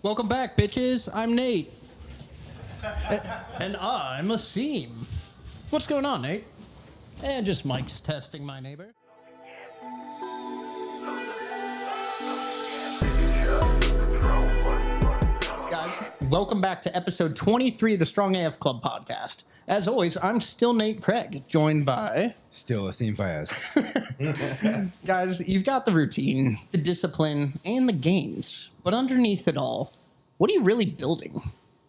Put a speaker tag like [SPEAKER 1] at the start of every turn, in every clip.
[SPEAKER 1] Welcome back, bitches. I'm Nate. And I'm Asim. What's going on, Nate? Just Mike's testing my neighbor. Guys, welcome back to episode 23 of the Strong AF Club podcast. As always, I'm still Nate Craig, joined by...
[SPEAKER 2] Still Asim Fayez.
[SPEAKER 1] Guys, you've got the routine, the discipline, and the gains. But underneath it all, what are you really building?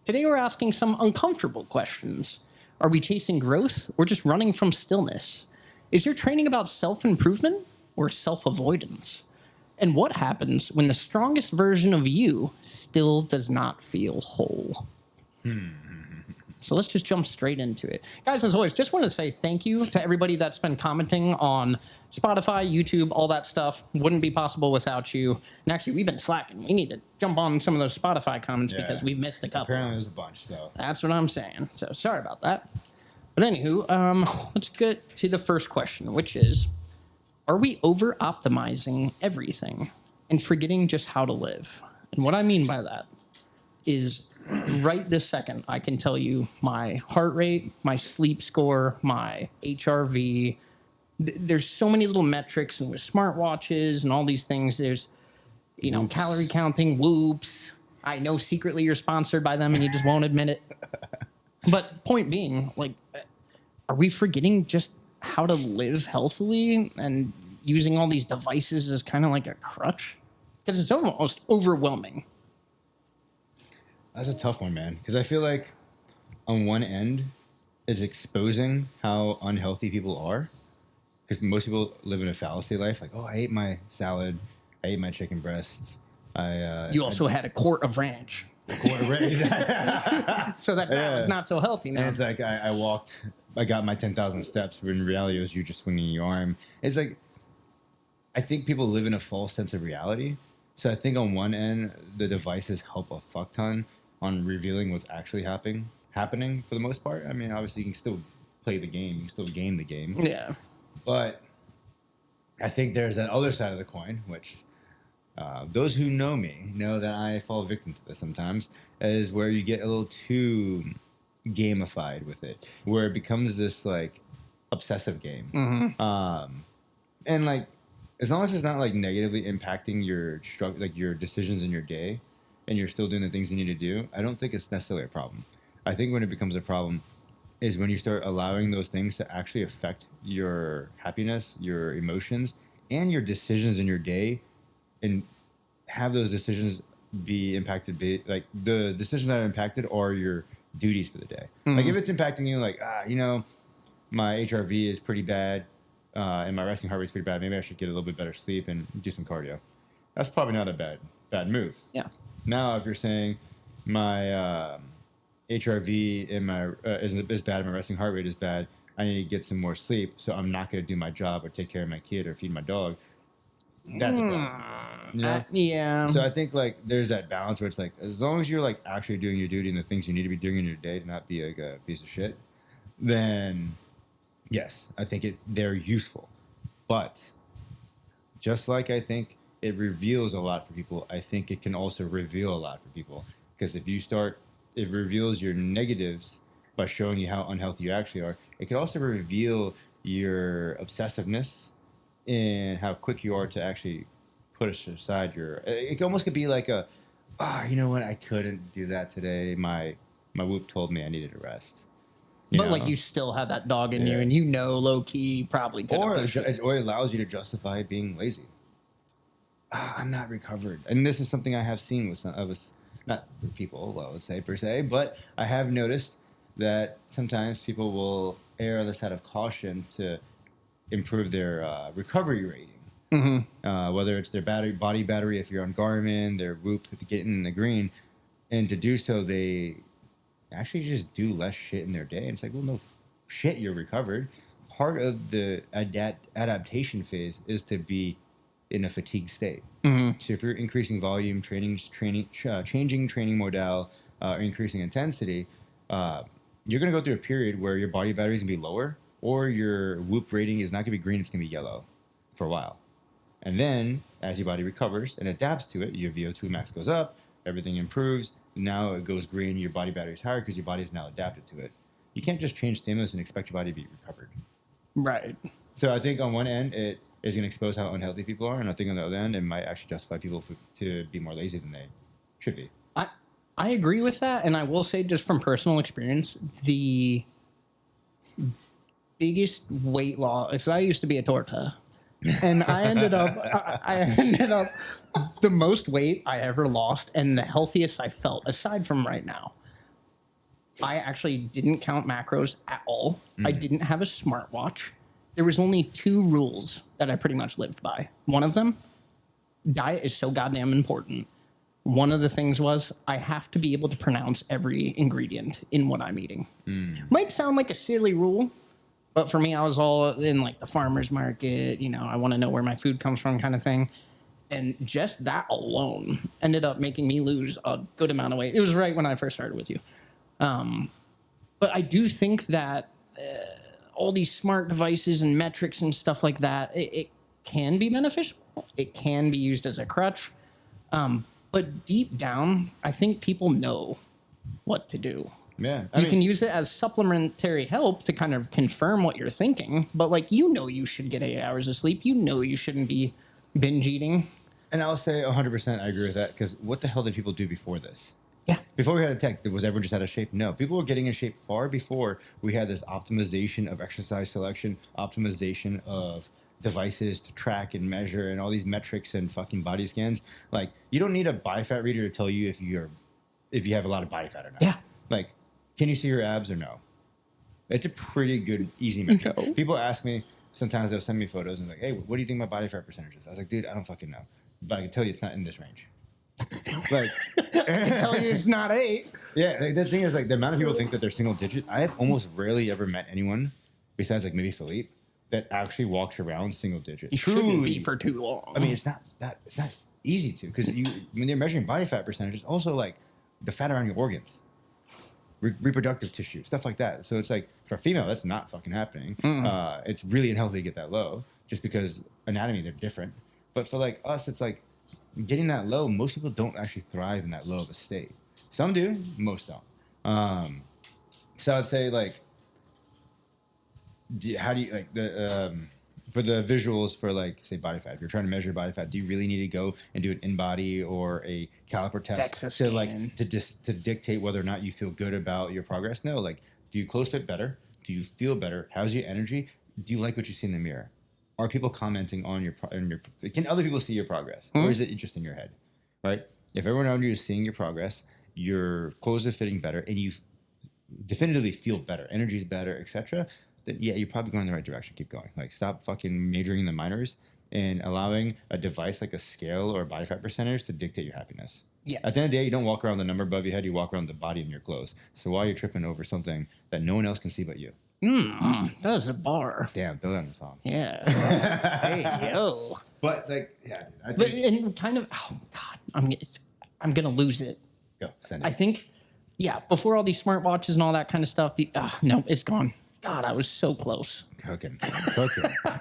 [SPEAKER 1] Today we're asking some uncomfortable questions. Are we chasing growth or just running from stillness? Is your training about self-improvement or self-avoidance? And what happens when the strongest version of you still does not feel whole? So let's just jump straight into it. Guys, as always, just want to say thank you to everybody that's been commenting on Spotify, YouTube, all that stuff. Wouldn't be possible without you. And actually, we've been slacking. We need to jump on some of those Spotify comments because we've missed a couple.
[SPEAKER 2] Apparently there's a bunch, so.
[SPEAKER 1] That's what I'm saying. So sorry about that. But anywho, let's get to the first question, which is, are we over-optimizing everything and forgetting just how to live? And what I mean by that is right this second, I can tell you my heart rate, my sleep score, my HRV. There's so many little metrics, and with smartwatches and all these things, there's, calorie counting, whoops. I know secretly you're sponsored by them and you just won't admit it. But point being, are we forgetting just how to live healthily and using all these devices as kind of like a crutch? Because it's almost overwhelming.
[SPEAKER 2] That's a tough one, man. Because I feel like on one end, it's exposing how unhealthy people are. Because most people live in a fallacy life. Like, oh, I ate my salad. I ate my chicken breasts.
[SPEAKER 1] You also had a quart of ranch. So that salad's not so healthy now.
[SPEAKER 2] And it's like I got my 10,000 steps, but in reality, it was you just swinging your arm. It's like, I think people live in a false sense of reality. So I think on one end, the devices help a fuck ton on revealing what's actually happening for the most part. I mean, obviously, you can still play the game. You can still game the game.
[SPEAKER 1] Yeah.
[SPEAKER 2] But I think there's that other side of the coin, which those who know me know that I fall victim to this sometimes, is where you get a little too gamified with it, where it becomes this like obsessive game. Mm-hmm. And like, as long as it's not like negatively impacting your decisions in your day, and you're still doing the things you need to do, I don't think it's necessarily a problem. I think when it becomes a problem is when you start allowing those things to actually affect your happiness, your emotions, and your decisions in your day, and have those decisions be impacted like the decisions that are impacted are your duties for the day. Mm-hmm. Like if it's impacting you, like my HRV is pretty bad, and my resting heart rate is pretty bad. Maybe I should get a little bit better sleep and do some cardio. That's probably not a bad move.
[SPEAKER 1] Yeah.
[SPEAKER 2] Now, if you're saying my HRV in my is bad, and my resting heart rate is bad, I need to get some more sleep, so I'm not going to do my job or take care of my kid or feed my dog. That's a problem.
[SPEAKER 1] Yeah.
[SPEAKER 2] So I think like there's that balance where it's like, as long as you're like actually doing your duty and the things you need to be doing in your day to not be like a piece of shit, then yes, I think they're useful. But just like I think it reveals a lot for people, I think it can also reveal a lot for people. Because if you it reveals your negatives by showing you how unhealthy you actually are. It can also reveal your obsessiveness and how quick you are to actually push aside it almost could be like you know what, I couldn't do that today. My whoop told me I needed a rest.
[SPEAKER 1] But like you still have that dog in you, and low key probably could.
[SPEAKER 2] Or it allows you to justify being lazy. I'm not recovered, and this is something I have seen with some of us, not with people, I would say per se, but I have noticed that sometimes people will err on the side of caution to improve their recovery rating. Mm-hmm. Whether it's their body battery, if you're on Garmin, their whoop to get in the green, and to do so, they actually just do less shit in their day. And it's like, well, no shit, you're recovered. Part of the adaptation phase is to be in a fatigue state. Mm-hmm. So if you're increasing volume, changing training modale, or increasing intensity, you're going to go through a period where your body battery is going to be lower, or your whoop rating is not going to be green, it's going to be yellow for a while. And then, as your body recovers and adapts to it, your VO2 max goes up, everything improves. Now it goes green, your body battery's higher because your body's now adapted to it. You can't just change stimulus and expect your body to be recovered.
[SPEAKER 1] Right.
[SPEAKER 2] So I think on one end, it is going to expose how unhealthy people are. And I think on the other end, it might actually justify people to be more lazy than they should be.
[SPEAKER 1] I agree with that. And I will say, just from personal experience, the biggest weight loss, because I used to be a torta. And I ended up the most weight I ever lost and the healthiest I felt, aside from right now. I actually didn't count macros at all. I didn't have a smartwatch. There was only 2 rules that I pretty much lived by. One of them, diet is so goddamn important. One of the things was I have to be able to pronounce every ingredient in what I'm eating. Might sound like a silly rule, but for me, I was all in like the farmer's market. You know, I want to know where my food comes from kind of thing. And just that alone ended up making me lose a good amount of weight. It was right when I first started with you. But I do think that all these smart devices and metrics and stuff like that, it can be beneficial. It can be used as a crutch. But deep down, I think people know what to do.
[SPEAKER 2] Yeah.
[SPEAKER 1] You can use it as supplementary help to kind of confirm what you're thinking. But like, you should get 8 hours of sleep. You shouldn't be binge eating.
[SPEAKER 2] And I'll say 100% I agree with that, because what the hell did people do before this?
[SPEAKER 1] Yeah.
[SPEAKER 2] Before we had a tech, was everyone just out of shape? No. People were getting in shape far before we had this optimization of exercise selection, optimization of devices to track and measure, and all these metrics and fucking body scans. Like, you don't need a body fat reader to tell you if you have a lot of body fat or not.
[SPEAKER 1] Yeah.
[SPEAKER 2] Like, can you see your abs or no? It's a pretty good, easy metric.
[SPEAKER 1] No.
[SPEAKER 2] People ask me, sometimes they'll send me photos and like, hey, what do you think my body fat percentage is? I was like, dude, I don't fucking know. But I can tell you it's not in this range. Like,
[SPEAKER 1] I can tell you it's not 8.
[SPEAKER 2] Yeah, like, the thing is, like, the amount of people think that they're single digit. I have almost rarely ever met anyone, besides like maybe Philippe, that actually walks around single digit.
[SPEAKER 1] You shouldn't be for too long.
[SPEAKER 2] I mean, it's not easy to, because when they're measuring body fat percentages, also like the fat around your organs, reproductive tissue, stuff like that. So it's like, for a female, that's not fucking happening. It's really unhealthy to get that low, just because anatomy, they're different. But for like us, it's like getting that low. Most people don't actually thrive in that low of a state. Some do, most don't. So I'd say, like, how do you like the for the visuals for, like, say, body fat? If you're trying to measure body fat, do you really need to go and do an in-body or a caliper test to like to dictate whether or not you feel good about your progress? No. Like, do you close fit better? Do you feel better? How's your energy? Do you like what you see in the mirror? Are people commenting on your can other people see your progress, or is it just in your head? Right? If everyone around you is seeing your progress, your clothes are fitting better, and you definitively feel better, energy's better, etc., then yeah, you're probably going in the right direction. Keep going. Like, stop fucking majoring in the minors and allowing a device like a scale or a body fat percentage to dictate your happiness.
[SPEAKER 1] Yeah.
[SPEAKER 2] At the end of the day, you don't walk around the number above your head, you walk around the body in your clothes. So why are you tripping over something that no one else can see but you?
[SPEAKER 1] That was a bar.
[SPEAKER 2] Damn, throw that in the song.
[SPEAKER 1] Yeah. Hey, yo.
[SPEAKER 2] But, like, yeah, dude, I
[SPEAKER 1] But
[SPEAKER 2] think...
[SPEAKER 1] and kind of, oh God, I'm gonna lose it.
[SPEAKER 2] Go, send it.
[SPEAKER 1] I think, yeah, before all these smartwatches and all that kind of stuff, no, it's gone. God, I was so close.
[SPEAKER 2] Cooking.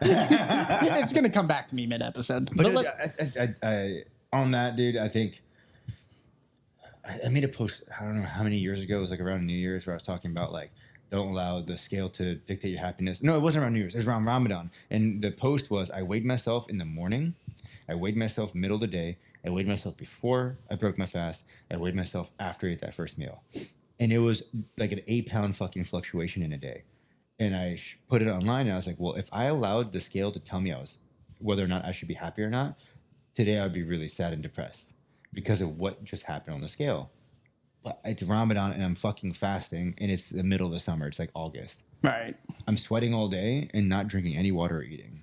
[SPEAKER 1] It's gonna come back to me mid-episode.
[SPEAKER 2] But
[SPEAKER 1] But look,
[SPEAKER 2] I on that, dude, I think I made a post, I don't know how many years ago, it was like around New Year's, where I was talking about, like, don't allow the scale to dictate your happiness. No, it wasn't around New Year's. It was around Ramadan. And the post was, I weighed myself in the morning. I weighed myself middle of the day. I weighed myself before I broke my fast. I weighed myself after I ate that first meal. And it was like an 8-pound fucking fluctuation in a day. And I put it online, and I was like, well, if I allowed the scale to tell me whether or not I should be happy or not, today I would be really sad and depressed because of what just happened on the scale. But it's Ramadan, and I'm fucking fasting, and it's the middle of the summer. It's like August.
[SPEAKER 1] right.
[SPEAKER 2] I'm sweating all day and not drinking any water or eating.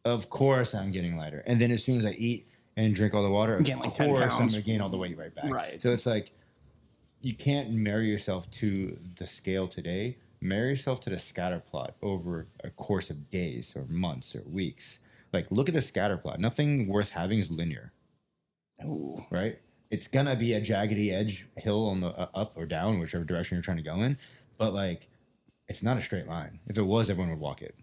[SPEAKER 2] Of course I'm getting lighter. And then as soon as I eat and drink all the water, of
[SPEAKER 1] Gain like 10
[SPEAKER 2] course I'm
[SPEAKER 1] pounds.
[SPEAKER 2] going to gain all the weight right back.
[SPEAKER 1] Right.
[SPEAKER 2] So it's like, you can't marry yourself to the scale today. Marry yourself to the scatter plot over a course of days or months or weeks. Like, look at the scatter plot. Nothing worth having is linear.
[SPEAKER 1] Ooh.
[SPEAKER 2] Right? It's gonna be a jaggedy edge hill on the up or down, whichever direction you're trying to go in. But, like, it's not a straight line. If it was, everyone would walk it.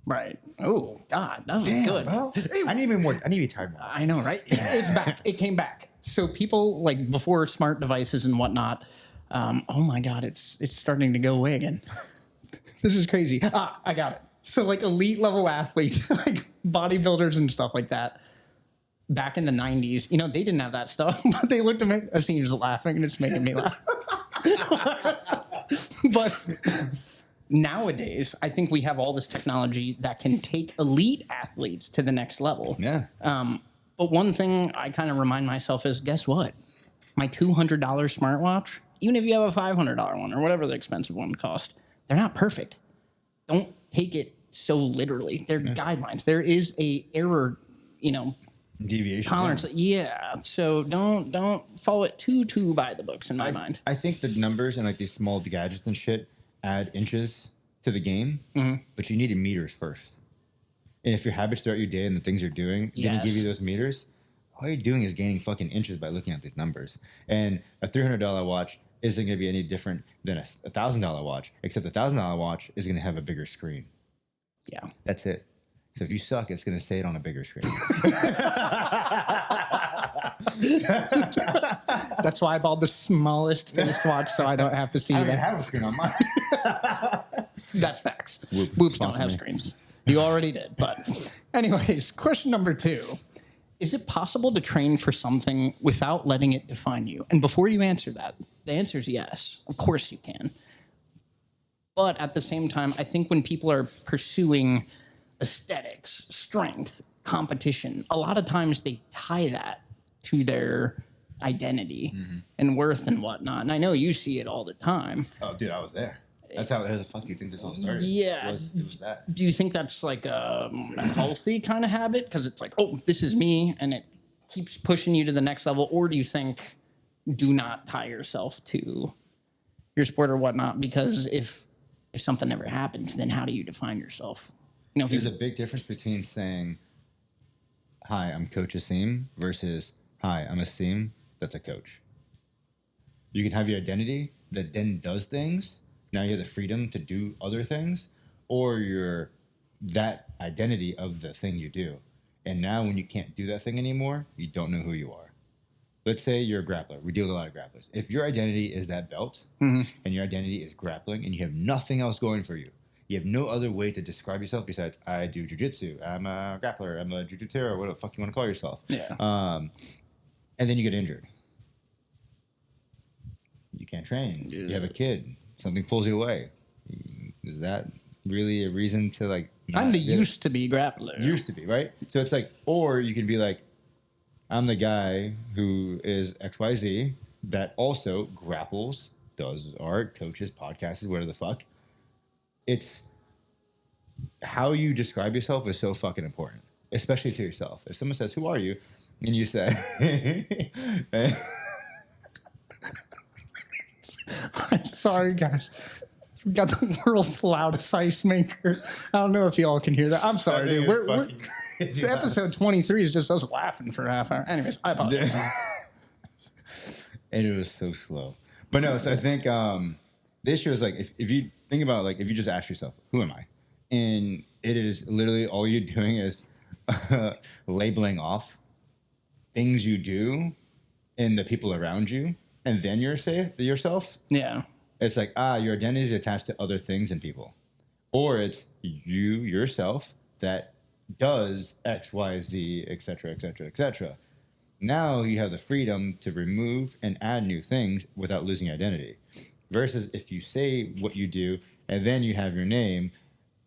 [SPEAKER 1] Right. Oh God, that was
[SPEAKER 2] Damn,
[SPEAKER 1] good.
[SPEAKER 2] bro. I need to be tired more.
[SPEAKER 1] I know, right? It's back. It came back. So people like before smart devices and whatnot. Oh my God, it's starting to go away again. This is crazy. I got it. So like elite level athletes, like bodybuilders and stuff like that. Back in the 90s, you know, they didn't have that stuff, but they looked at me. Asim's laughing, and it's making me laugh. But nowadays, I think we have all this technology that can take elite athletes to the next level.
[SPEAKER 2] Yeah.
[SPEAKER 1] But one thing I kind of remind myself is, guess what? My $200 smartwatch, even if you have a $500 one or whatever the expensive one cost, they're not perfect. Don't take it so literally. They're guidelines. There is a error, you know,
[SPEAKER 2] Deviation.
[SPEAKER 1] tolerance. Yeah. So don't follow it too by the books in my mind.
[SPEAKER 2] I think the numbers and like these small gadgets and shit add inches to the game, but you needed meters first. And if your habits throughout your day and the things you're doing didn't give you those meters, all you're doing is gaining fucking inches by looking at these numbers. And a $300 watch isn't going to be any different than a $1,000 watch, except a $1,000 watch is going to have a bigger screen.
[SPEAKER 1] Yeah.
[SPEAKER 2] That's it. So if you suck, it's going to say it on a bigger screen.
[SPEAKER 1] That's why I bought the smallest faced watch so I don't have to see
[SPEAKER 2] I don't even
[SPEAKER 1] that.
[SPEAKER 2] have a screen on mine.
[SPEAKER 1] That's facts.
[SPEAKER 2] Whoop,
[SPEAKER 1] Whoops don't
[SPEAKER 2] sponsor
[SPEAKER 1] have
[SPEAKER 2] me.
[SPEAKER 1] screens. You already did. But anyways, question number 2. Is it possible to train for something without letting it define you? And before you answer that, the answer is yes. Of course you can. But at the same time, I think when people are pursuing aesthetics, strength, competition, a lot of times they tie that to their identity and worth and whatnot. And I know you see it all the time.
[SPEAKER 2] Oh, dude, I was there. That's how the fuck you think this all started.
[SPEAKER 1] Yeah.
[SPEAKER 2] It was that.
[SPEAKER 1] Do you think that's like a healthy kind of habit? Because it's like, oh, this is me, and it keeps pushing you to the next level. Or do you think do not tie yourself to your sport or whatnot? Because if something ever happens, then how do you define yourself? You know, if
[SPEAKER 2] There's a big difference between saying, "Hi, I'm Coach Asim," versus "Hi, I'm Asim." That's a coach. You can have your identity that then does things. Now you have the freedom to do other things, or you're that identity of the thing you do. And now when you can't do that thing anymore, you don't know who you are. Let's say you're a grappler. We deal with a lot of grapplers. If your identity is that belt and your identity is grappling and you have nothing else going for you, you have no other way to describe yourself besides I do jiu-jitsu, I'm a grappler, I'm a jiu-jitsu, what the fuck you want to call yourself.
[SPEAKER 1] Yeah.
[SPEAKER 2] And then you get injured. You can't train.
[SPEAKER 1] Yeah.
[SPEAKER 2] You have a kid. Something pulls you away. Is that really a reason to like?
[SPEAKER 1] I'm the
[SPEAKER 2] do it?
[SPEAKER 1] used to be grappler.
[SPEAKER 2] Used to be, right? So it's like, or you can be like, I'm the guy who is XYZ that also grapples, does art, coaches, podcasts, whatever the fuck. It's how you describe yourself is so fucking important, especially to yourself. If someone says, "Who are you?" and you say,
[SPEAKER 1] I'm sorry, guys. We got the world's loudest ice maker. I don't know if y'all can hear that. I'm sorry, dude. We're episode 23 is just us laughing for a half hour. Anyways, I apologize.
[SPEAKER 2] And it was so slow. But no, so I think the issue is like if you think about like if you just ask yourself, who am I? And it is literally all you're doing is labeling off things you do and the people around you, and then yourself.
[SPEAKER 1] Yeah.
[SPEAKER 2] It's like, your identity is attached to other things and people. Or it's you yourself that does X, Y, Z, et cetera, et cetera, et cetera. Now you have the freedom to remove and add new things without losing your identity. Versus if you say what you do and then you have your name,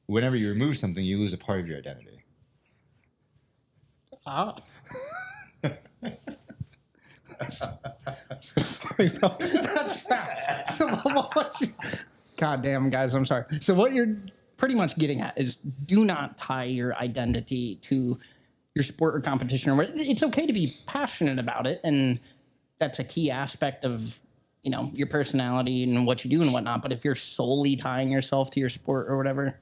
[SPEAKER 2] whenever you remove something, you lose a part of your identity.
[SPEAKER 1] Sorry, bro. That's fast. So what God damn, guys, I'm sorry. So what you're pretty much getting at is do not tie your identity to your sport or competition. Or it's okay to be passionate about it, and that's a key aspect of, you know, your personality and what you do and whatnot. But if you're solely tying yourself to your sport or whatever,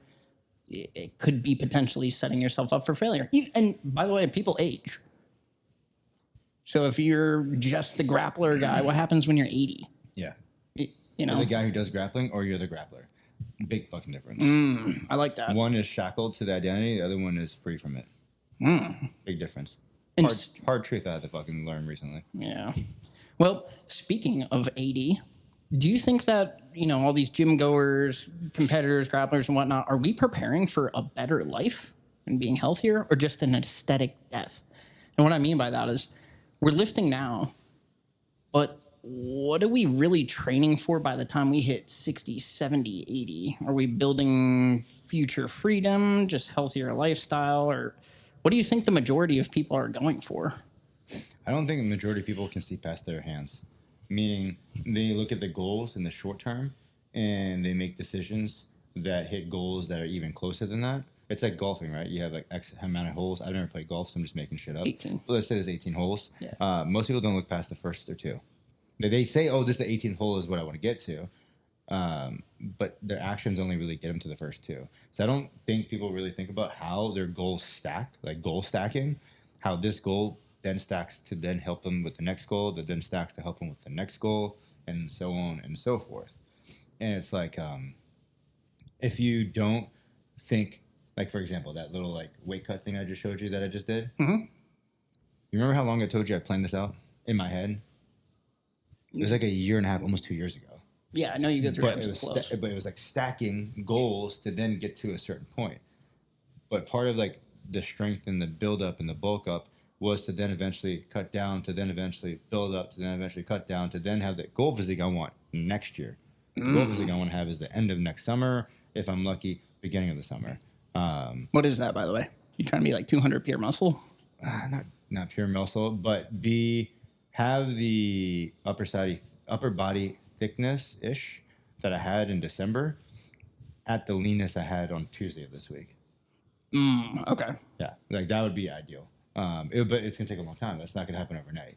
[SPEAKER 1] it could be potentially setting yourself up for failure. And by the way, people age. So if you're just the grappler guy, what happens when you're 80?
[SPEAKER 2] Yeah.
[SPEAKER 1] You know,
[SPEAKER 2] You're the guy who does grappling or you're the grappler. Big fucking difference.
[SPEAKER 1] I like that.
[SPEAKER 2] One is shackled to the identity. The other one is free from it. Big difference. Hard truth I had to fucking learn recently.
[SPEAKER 1] Yeah. Well, speaking of 80, do you think that, all these gym goers, competitors, grapplers, and whatnot, are we preparing for a better life and being healthier, or just an aesthetic death? And what I mean by that is we're lifting now, but what are we really training for by the time we hit 60, 70, 80? Are we building future freedom, just healthier lifestyle, or what do you think the majority of people are going for?
[SPEAKER 2] I don't think the majority of people can see past their hands. Meaning they look at the goals in the short term and they make decisions that hit goals that are even closer than that. It's like golfing, right? You have like X amount of holes. I've never played golf, so I'm just making shit up.
[SPEAKER 1] 18.
[SPEAKER 2] But let's say there's 18 holes.
[SPEAKER 1] Yeah.
[SPEAKER 2] Most people don't look past the first or two. They say, oh, this the 18th hole is what I want to get to. But their actions only really get them to the first two. So I don't think people really think about how their goals stack, like goal stacking, how this goal then stacks to then help them with the next goal, that then stacks to help them with the next goal, and so on and so forth. And it's like, if you don't think, like, for example, that little like weight cut thing I just showed you that I just did.
[SPEAKER 1] Mm-hmm.
[SPEAKER 2] You remember how long I told you I planned this out in my head? It was like a year and a half, almost 2 years ago.
[SPEAKER 1] Yeah, I know you go through
[SPEAKER 2] But
[SPEAKER 1] ebbs and flows.
[SPEAKER 2] but it was like stacking goals to then get to a certain point. But part of like the strength and the build up and the bulk up was to then eventually cut down, to then eventually build up, to then eventually cut down, to then have the goal physique I want next year. The goal physique I want to have is the end of next summer, if I'm lucky, beginning of the summer.
[SPEAKER 1] What is that, by the way? You trying to be like 200 pure muscle?
[SPEAKER 2] Not pure muscle, but have the upper body thickness ish that I had in December at the leanness I had on Tuesday of this week.
[SPEAKER 1] Okay.
[SPEAKER 2] Yeah, like that would be ideal. But it's gonna take a long time. That's not gonna happen overnight.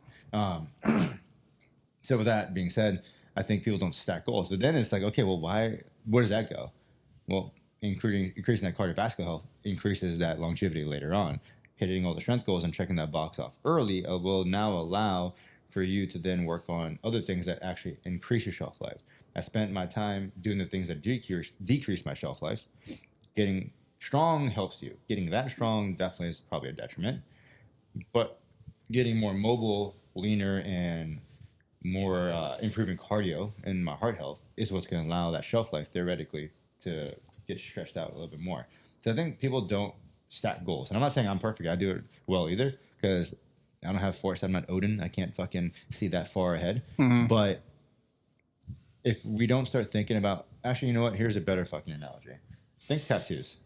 [SPEAKER 2] So with that being said, I think people don't stack goals. But then it's like, okay, well, where does that go? Well, increasing that cardiovascular health increases that longevity later on. Hitting all the strength goals and checking that box off early will now allow for you to then work on other things that actually increase your shelf life. I spent my time doing the things that decrease my shelf life. Getting strong helps you. Getting that strong definitely is probably a detriment. But getting more mobile, leaner, and more improving cardio and my heart health is what's going to allow that shelf life theoretically to get stretched out a little bit more. So I think people don't stack goals. And I'm not saying I'm perfect. I do it well either because I don't have foresight. I'm not Odin. I can't fucking see that far ahead. But if we don't start thinking about, actually, you know what? Here's a better fucking analogy. Think tattoos.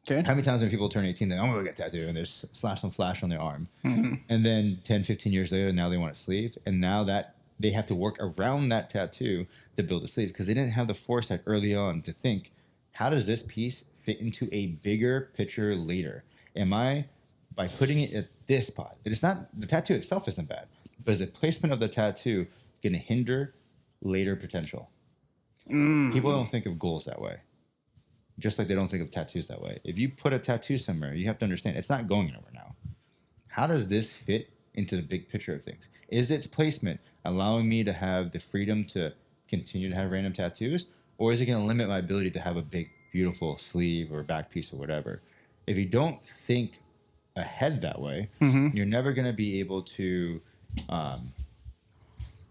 [SPEAKER 1] Okay.
[SPEAKER 2] How many times when people turn 18, they're like, I'm going to get a tattoo, and there's slash on flash on their arm. And then 10, 15 years later, now they want a sleeve. And now that they have to work around that tattoo to build a sleeve because they didn't have the foresight early on to think, how does this piece fit into a bigger picture later? By putting it at this spot, it's not, the tattoo itself isn't bad, but is the placement of the tattoo going to hinder later potential? People don't think of goals that way. Just like they don't think of tattoos that way. If you put a tattoo somewhere, you have to understand it's not going anywhere now. How does this fit into the big picture of things? Is its placement allowing me to have the freedom to continue to have random tattoos? Or is it going to limit my ability to have a big, beautiful sleeve or back piece or whatever? If you don't think ahead that way, you're never going to be able to...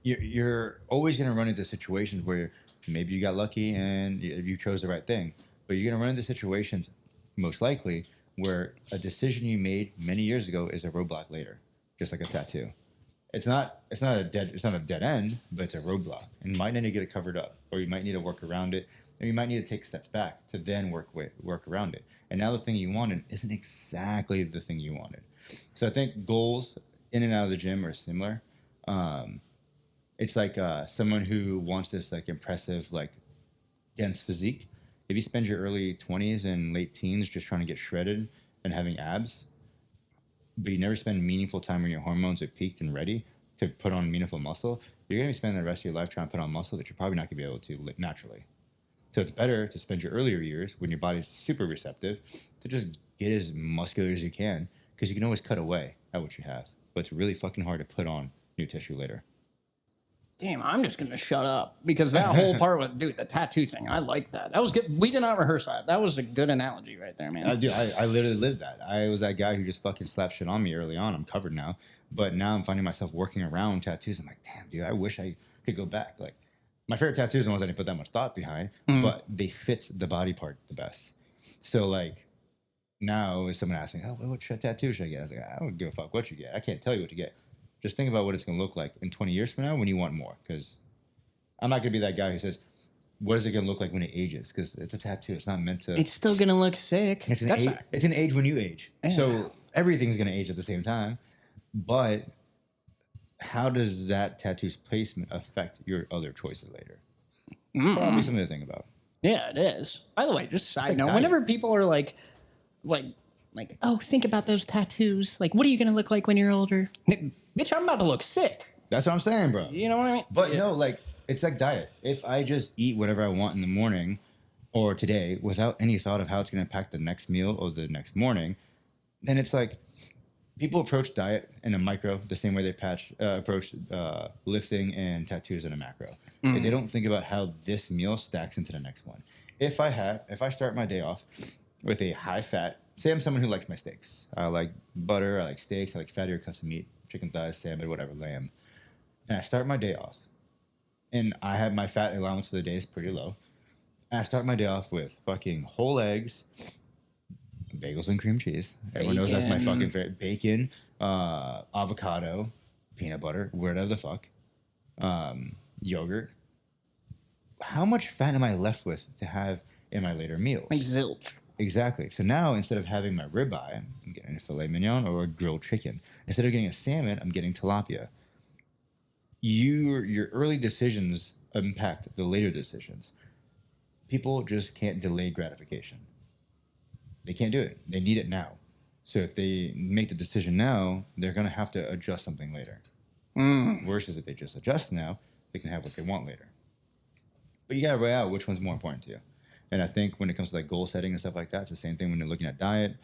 [SPEAKER 2] You're always going to run into situations where maybe you got lucky and you chose the right thing. But you're going to run into situations, most likely, where a decision you made many years ago is a roadblock later, just like a tattoo. It's not a dead end, but it's a roadblock, and you might need to get it covered up, or you might need to work around it, or you might need to take steps back to then work around it. And now the thing you wanted isn't exactly the thing you wanted. So I think goals in and out of the gym are similar. It's like someone who wants this like impressive, like dense physique. If you spend your early 20s and late teens just trying to get shredded and having abs, but you never spend meaningful time when your hormones are peaked and ready to put on meaningful muscle, you're going to be spending the rest of your life trying to put on muscle that you're probably not going to be able to naturally. So it's better to spend your earlier years when your body's super receptive to just get as muscular as you can, because you can always cut away at what you have. But it's really fucking hard to put on new tissue later.
[SPEAKER 1] Damn, I'm just gonna shut up because that whole part with dude, the tattoo thing, I like that. That was good. We did not rehearse that. That was a good analogy right there, man.
[SPEAKER 2] I literally lived that. I was that guy who just fucking slapped shit on me early on. I'm covered now, but now I'm finding myself working around tattoos. I'm like, damn, dude, I wish I could go back. Like, my favorite tattoos are the ones I didn't put that much thought behind, but they fit the body part the best. So like now, if someone asks me, oh, what tattoo should I get? I was like, I don't give a fuck what you get. I can't tell you what to get. Just think about what it's gonna look like in 20 years from now when you want more, because I'm not gonna be that guy who says, "What is it gonna look like when it ages?" Because it's a tattoo. It's not meant to.
[SPEAKER 1] It's still gonna look sick.
[SPEAKER 2] It's an age when you age.
[SPEAKER 1] Yeah.
[SPEAKER 2] So everything's gonna age at the same time. But how does that tattoo's placement affect your other choices later? Probably something to think about.
[SPEAKER 1] Yeah, it is. By the way, just side
[SPEAKER 2] like
[SPEAKER 1] note,
[SPEAKER 2] diet.
[SPEAKER 1] whenever people are like, oh, think about those tattoos. Like, what are you gonna look like when you're older? Bitch, I'm about to look sick.
[SPEAKER 2] That's what I'm saying, bro.
[SPEAKER 1] You know what I mean?
[SPEAKER 2] But no, like, it's like diet. If I just eat whatever I want in the morning or today without any thought of how it's going to impact the next meal or the next morning, then it's like people approach diet in a micro the same way they approach lifting and tattoos in a macro. If they don't think about how this meal stacks into the next one. If I start my day off with a high fat, say I'm someone who likes my steaks. I like butter, I like steaks, I like fattier cuts of meat, chicken thighs, salmon, whatever, lamb. And I start my day off, and I have my fat allowance for the day is pretty low. And I start my day off with fucking whole eggs, bagels and cream cheese. Everyone knows that's my fucking favorite. Bacon, avocado, peanut butter, whatever the fuck, yogurt. How much fat am I left with to have in my later meals?
[SPEAKER 1] Like zilch.
[SPEAKER 2] Exactly. So now instead of having my ribeye, I'm getting a filet mignon or a grilled chicken. Instead of getting a salmon, I'm getting tilapia. Your early decisions impact the later decisions. People just can't delay gratification. They can't do it. They need it now. So if they make the decision now, they're going to have to adjust something later. Versus if they just adjust now, they can have what they want later. But you got to weigh out which one's more important to you. And I think when it comes to like goal setting and stuff like that, it's the same thing when you're looking at diet,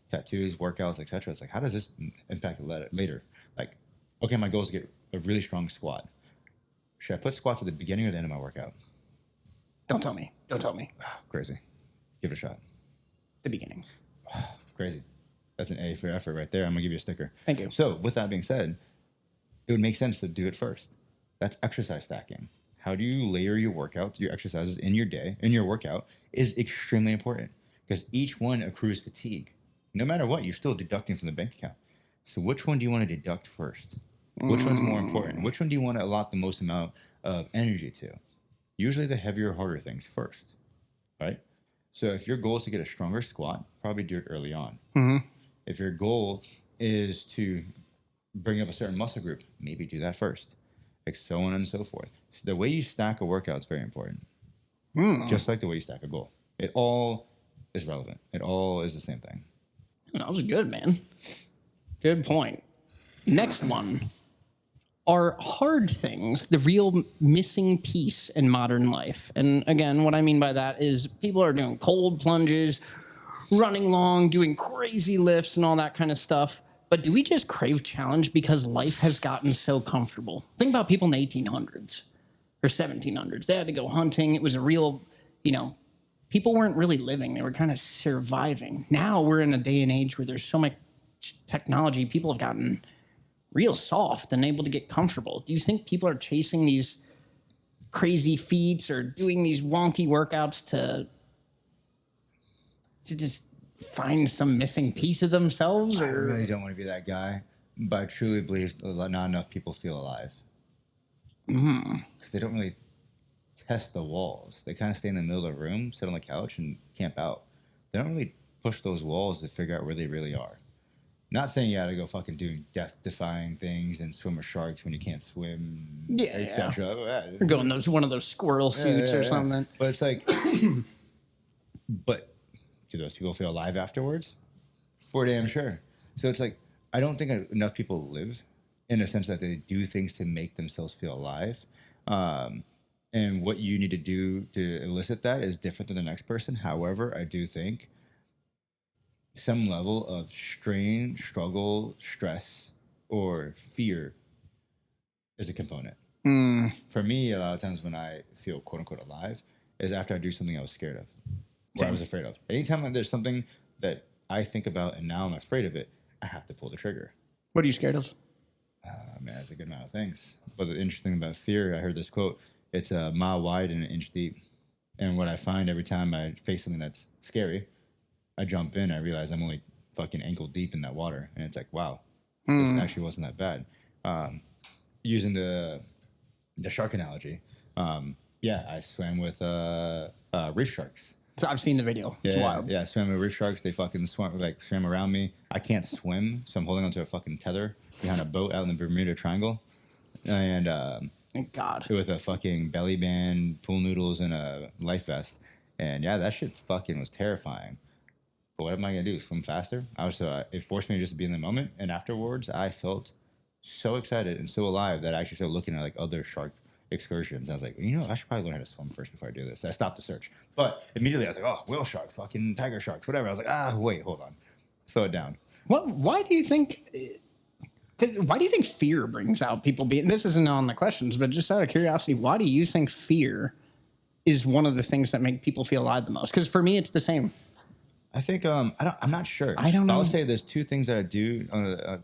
[SPEAKER 2] tattoos, workouts, etc. It's like, how does this impact it later? Like, okay, my goal is to get a really strong squat. Should I put squats at the beginning or the end of my workout?
[SPEAKER 1] Don't tell me. Don't tell me.
[SPEAKER 2] Crazy. Give it a shot.
[SPEAKER 1] The beginning.
[SPEAKER 2] Crazy. That's an A for effort right there. I'm gonna give you a sticker.
[SPEAKER 1] Thank you.
[SPEAKER 2] So with that being said, it would make sense to do it first. That's exercise stacking. How do you layer your workouts, your exercises in your day, in your workout is extremely important because each one accrues fatigue. No matter what, you're still deducting from the bank account. So which one do you want to deduct first? Which one's more important? Which one do you want to allot the most amount of energy to? Usually the heavier, harder things first, right? So if your goal is to get a stronger squat, probably do it early on. If your goal is to bring up a certain muscle group, maybe do that first. Like so on and so forth. So the way you stack a workout is very important. Just like the way you stack a goal. It all is relevant. It all is the same thing.
[SPEAKER 1] That was good, man. Good point. Next one. Are hard things the real missing piece in modern life? And again, what I mean by that is people are doing cold plunges, running long, doing crazy lifts and all that kind of stuff. But do we just crave challenge because life has gotten so comfortable? Think about people in the 1800s or 1700s. They had to go hunting. It was a real, people weren't really living. They were kind of surviving. Now we're in a day and age where there's so much technology. People have gotten real soft and able to get comfortable. Do you think people are chasing these crazy feats or doing these wonky workouts to just find some missing piece of themselves? Or?
[SPEAKER 2] I really don't want to be that guy, but I truly believe not enough people feel alive. Because they don't really test the walls. They kind of stay in the middle of the room, sit on the couch, and camp out. They don't really push those walls to figure out where they really are. Not saying you gotta go fucking doing death-defying things and swim with sharks when you can't swim, etc.
[SPEAKER 1] Or going one of those squirrel suits or something.
[SPEAKER 2] But it's like, but do those people feel alive afterwards? For damn sure. So it's like, I don't think enough people live in a sense that they do things to make themselves feel alive. And what you need to do to elicit that is different than the next person. However, I do think some level of strain, struggle, stress, or fear is a component.
[SPEAKER 1] Mm,
[SPEAKER 2] For me, a lot of times when I feel quote unquote alive is after I do something I was scared of or I
[SPEAKER 1] same.
[SPEAKER 2] was afraid of. Anytime there's something that I think about and now I'm afraid of it, I have to pull the trigger.
[SPEAKER 1] What are you scared of?
[SPEAKER 2] Man, that's a good amount of things. But the interesting thing about fear, I heard this quote: "It's a mile wide and an inch deep." And what I find every time I face something that's scary, I jump in. I realize I'm only fucking ankle deep in that water, and it's like, wow, this
[SPEAKER 1] Mm.
[SPEAKER 2] actually wasn't that bad. Using the shark analogy, yeah, I swam with reef sharks.
[SPEAKER 1] So I've seen the video. It's wild.
[SPEAKER 2] Yeah, swam with reef sharks. They fucking swam around me. I can't swim, so I'm holding onto a fucking tether behind a boat out in the Bermuda Triangle, and
[SPEAKER 1] Thank God.
[SPEAKER 2] with a fucking belly band, pool noodles, and a life vest. And yeah, that shit fucking was terrifying. But what am I gonna do? Swim faster? I was. It forced me just to be in the moment. And afterwards, I felt so excited and so alive that I actually started looking at like other shark excursions. I was like, you know, I should probably learn how to swim first before I do this. I stopped the search, but immediately I was like, oh, whale sharks, fucking tiger sharks, whatever. I was like, wait, hold on, slow it down.
[SPEAKER 1] What? Why do you think? Why do you think fear brings out people being? This isn't on the questions, but just out of curiosity, why do you think fear is one of the things that make people feel alive the most? Because for me, it's the same.
[SPEAKER 2] I think I'm not sure.
[SPEAKER 1] I don't know.
[SPEAKER 2] I'll say there's two things that I do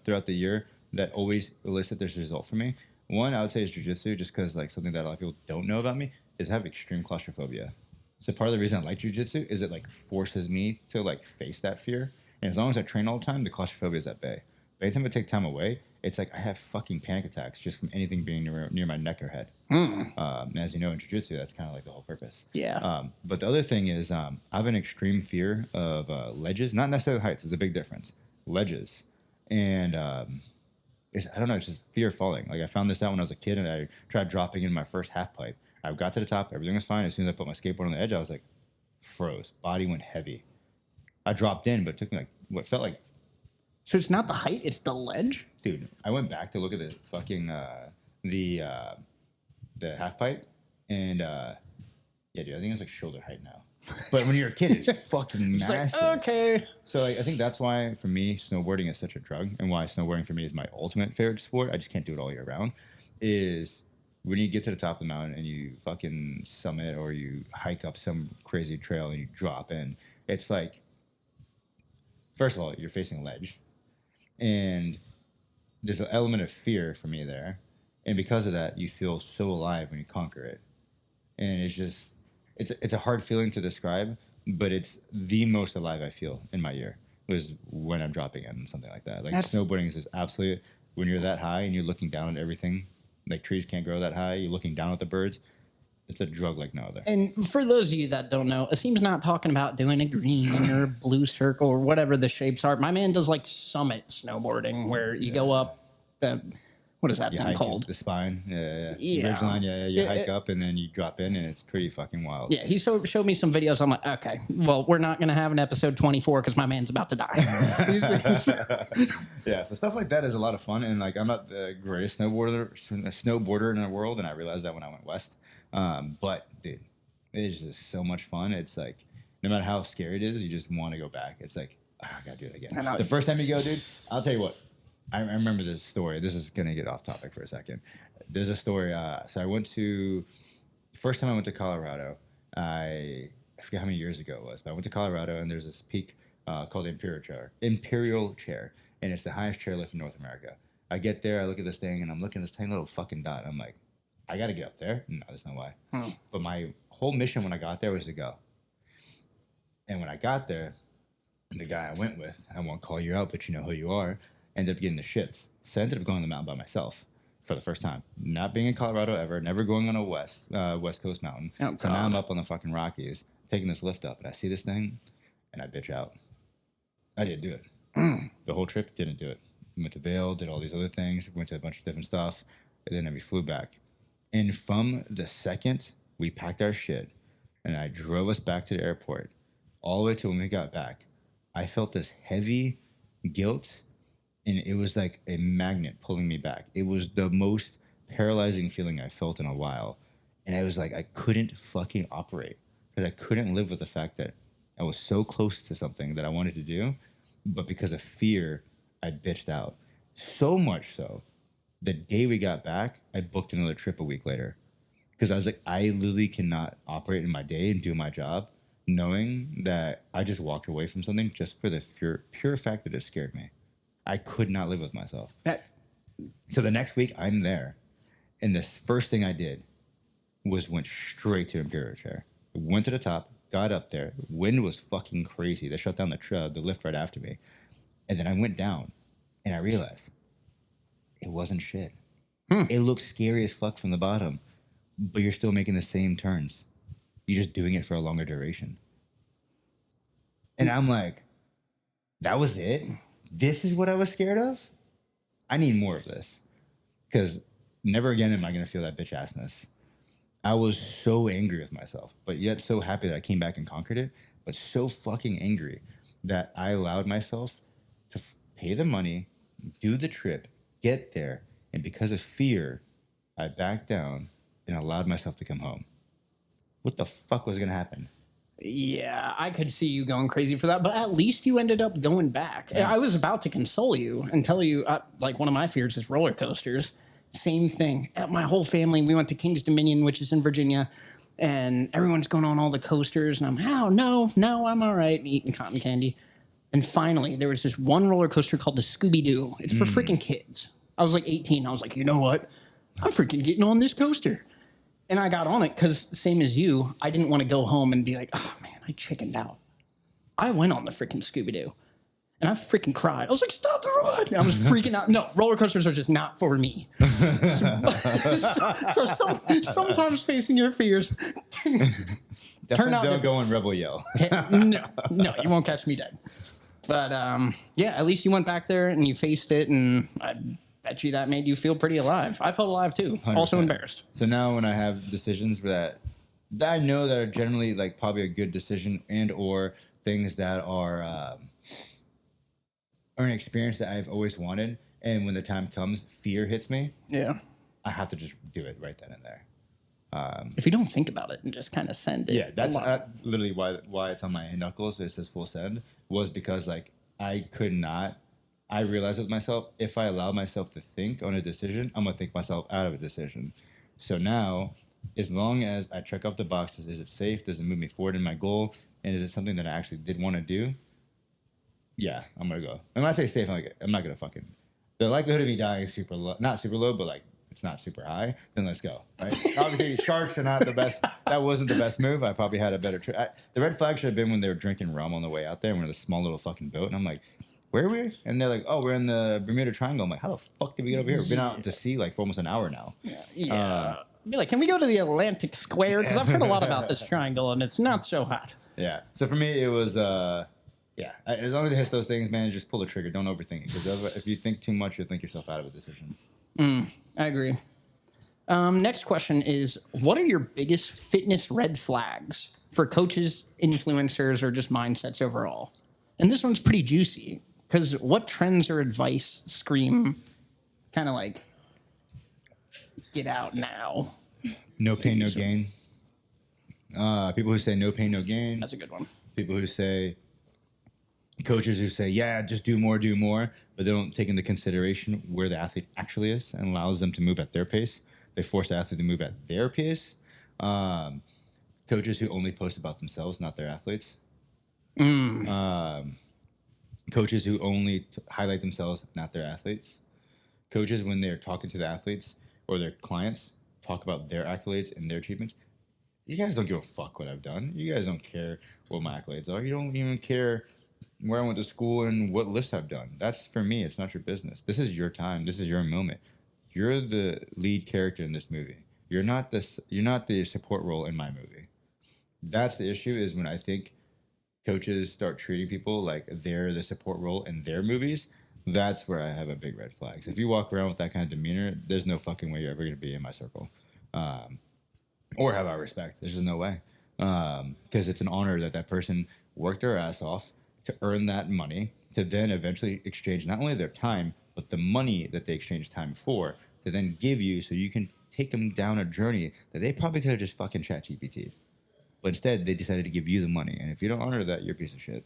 [SPEAKER 2] throughout the year that always elicit this result for me. One, I would say is jujitsu, just because like something that a lot of people don't know about me is I have extreme claustrophobia. So part of the reason I like jujitsu is it like forces me to like face that fear. And as long as I train all the time, the claustrophobia is at bay. But anytime I take time away, it's like I have fucking panic attacks just from anything being near my neck or head. And as you know, in jiu-jitsu, that's kind of like the whole purpose.
[SPEAKER 1] Yeah.
[SPEAKER 2] But the other thing is I have an extreme fear of ledges, not necessarily heights. It's a big difference. Ledges. And I don't know, it's just fear of falling. Like I found this out when I was a kid and I tried dropping in my first half pipe. I got to the top, everything was fine. As soon as I put my skateboard on the edge, I was like, froze. Body went heavy. I dropped in, but it took me like what felt like.
[SPEAKER 1] So it's not the height; it's the ledge.
[SPEAKER 2] Dude, I went back to look at the fucking the half pipe, and yeah, dude, I think it's like shoulder height now. But when you're a kid, it's fucking
[SPEAKER 1] It's
[SPEAKER 2] massive.
[SPEAKER 1] like, okay.
[SPEAKER 2] So like, I think that's why for me, snowboarding is such a drug, and why snowboarding for me is my ultimate favorite sport. I just can't do it all year round. Is when you get to the top of the mountain and you fucking summit or you hike up some crazy trail and you drop in. It's like, first of all, you're facing a ledge. And there's an element of fear for me there. And because of that, you feel so alive when you conquer it. And it's just, it's a hard feeling to describe, but it's the most alive I feel in my year was when I'm dropping in something like that. Like snowboarding is just absolutely, when you're that high and you're looking down at everything, like trees can't grow that high, you're looking down at the birds. It's a drug like no other.
[SPEAKER 1] And for those of you that don't know, Asim's not talking about doing a green or a blue circle or whatever the shapes are. My man does like summit snowboarding where you go up the, what is that thing called?
[SPEAKER 2] The spine. Yeah.
[SPEAKER 1] Yeah.
[SPEAKER 2] Ridgeline, you hike up and then you drop in and it's pretty fucking wild.
[SPEAKER 1] Yeah, he showed me some videos. I'm like, okay, well, we're not going to have an episode 24 because my man's about to die.
[SPEAKER 2] Yeah, so stuff like that is a lot of fun. And like, I'm not the greatest snowboarder in the world. And I realized that when I went west. But dude, it's just so much fun. It's like, no matter how scary it is, you just want to go back. It's like, I gotta do it again. The first time you go, dude, I'll tell you what, I remember this story. This is gonna get off topic for a second. There's a story. So I went to, first time I went to Colorado, I forget how many years ago it was, but I went to Colorado and there's this peak called Imperial Chair. And it's the highest chairlift in North America. I get there, I look at this thing and I'm looking at this tiny little fucking dot. I'm like, I got to get up there. No, there's no way. But my whole mission when I got there was to go. And when I got there, the guy I went with, I won't call you out, but you know who you are, ended up getting the shits. So I ended up going on the mountain by myself for the first time. Not being in Colorado ever, never going on a West Coast mountain. So now I'm up on the fucking Rockies, taking this lift up, and I see this thing, and I bitch out. I didn't do it. The whole trip, didn't do it. Went to Vail, did all these other things, went to a bunch of different stuff, and then we flew back. And from the second we packed our shit and I drove us back to the airport, all the way to when we got back, I felt this heavy guilt and it was like a magnet pulling me back. It was the most paralyzing feeling I felt in a while. And I was like, I couldn't fucking operate because I couldn't live with the fact that I was so close to something that I wanted to do, but because of fear, I bitched out. So much so The day we got back, I booked another trip a week later because I was like, I literally cannot operate in my day and do my job knowing that I just walked away from something just for the pure fact that it scared me. I could not live with myself.
[SPEAKER 1] That,
[SPEAKER 2] So the next week, I'm there. And the first thing I did was went straight to Imperial Chair. Went to the top, got up there. Wind was fucking crazy. They shut down the lift right after me. And then I went down and I realized it wasn't shit. It looked scary as fuck from the bottom, but you're still making the same turns. You're just doing it for a longer duration. And I'm like, that was it? This is what I was scared of? I need more of this. Because never again am I going to feel that bitch assness. I was so angry with myself, but yet so happy that I came back and conquered it, but so fucking angry that I allowed myself to pay the money, do the trip, get there, and because of fear, I backed down and allowed myself to come home. What the fuck was going to happen?
[SPEAKER 1] yeah, I could see you going crazy for that, but at least you ended up going back.
[SPEAKER 2] Yeah.
[SPEAKER 1] I was about to console you and tell you, like, one of my fears is roller coasters. Same thing. My whole family, we went to King's Dominion, which is in Virginia, and everyone's going on all the coasters, and I'm, oh, no, I'm all right, eating cotton candy. And finally, there was this one roller coaster called the Scooby-Doo. It's for freaking kids. I was like 18. I was like, you know what? I'm freaking getting on this coaster. And I got on it because, same as you, I didn't want to go home and be like, oh, man, I chickened out. I went on the freaking Scooby-Doo. And I freaking cried. I was like, stop the ride. And I was freaking out. No, roller coasters are just not for me. Sometimes facing your fears
[SPEAKER 2] Definitely
[SPEAKER 1] out
[SPEAKER 2] don't go and rebel yell.
[SPEAKER 1] no, you won't catch me dead. But yeah, at least you went back there and you faced it, and I bet you that made you feel pretty alive. I felt alive too.
[SPEAKER 2] 100%.
[SPEAKER 1] Also embarrassed.
[SPEAKER 2] So now when I have decisions that I know that are generally like probably a good decision and or things that are an experience that I've always wanted, and when the time comes, fear hits me.
[SPEAKER 1] Yeah.
[SPEAKER 2] I have to just do it right then and there.
[SPEAKER 1] If you don't think about it and just kind of send it.
[SPEAKER 2] Yeah, that's literally why it's on my knuckles. It says full send was because like I could not. I realized with myself, if I allow myself to think on a decision, I'm gonna think myself out of a decision. So now, as long as I check off the boxes, is it safe? Does it move me forward in my goal? And is it something that I actually did want to do? Yeah, I'm gonna go. And when I say safe, I'm not gonna fucking. The likelihood of me dying is super low, not super low, but like it's not super high. Then let's go. Right? Obviously, sharks are not the best. That wasn't the best move. I probably had a better trip. The red flag should have been when they were drinking rum on the way out there. And we're in a small little fucking boat, and I'm like, where are we? And they're like, oh, we're in the Bermuda Triangle. I'm like, how the fuck did we get over here? We've been out to sea like for almost an hour now.
[SPEAKER 1] Yeah. Be like, can we go to the Atlantic Square? Because I've heard a lot about this triangle, and it's not so hot.
[SPEAKER 2] Yeah. So for me, it was, yeah. As long as it hits those things, man, just pull the trigger. Don't overthink it. Because if you think too much, you'll think yourself out of a decision.
[SPEAKER 1] I agree. Next question is, what are your biggest fitness red flags for coaches, influencers, or just mindsets overall? And this one's pretty juicy, because what trends or advice scream kind of like, get out now?
[SPEAKER 2] No pain, no gain. People who say no pain, no gain.
[SPEAKER 1] That's a good one.
[SPEAKER 2] People who say, coaches who say, yeah, just do more, but they don't take into consideration where the athlete actually is and allows them to move at their pace. They force the athlete to move at their pace. Coaches who only post about themselves, not their athletes. Coaches who only highlight themselves, not their athletes. Coaches, when they're talking to the athletes or their clients, talk about their accolades and their achievements. You guys don't give a fuck what I've done. You guys don't care what my accolades are. You don't even care where I went to school and what lifts I've done. That's for me. It's not your business. This is your time. This is your moment. You're the lead character in this movie. You're not the support role in my movie. That's the issue, is when I think coaches start treating people like they're the support role in their movies. That's where I have a big red flag. So if you walk around with that kind of demeanor, there's no fucking way you're ever going to be in my circle. Or have our respect. There's just no way. Because it's an honor that person worked their ass off to earn that money, to then eventually exchange not only their time, but the money that they exchange time for, to then give you so you can take them down a journey that they probably could have just fucking ChatGPT'd. But instead, they decided to give you the money. And if you don't honor that, you're a piece of shit.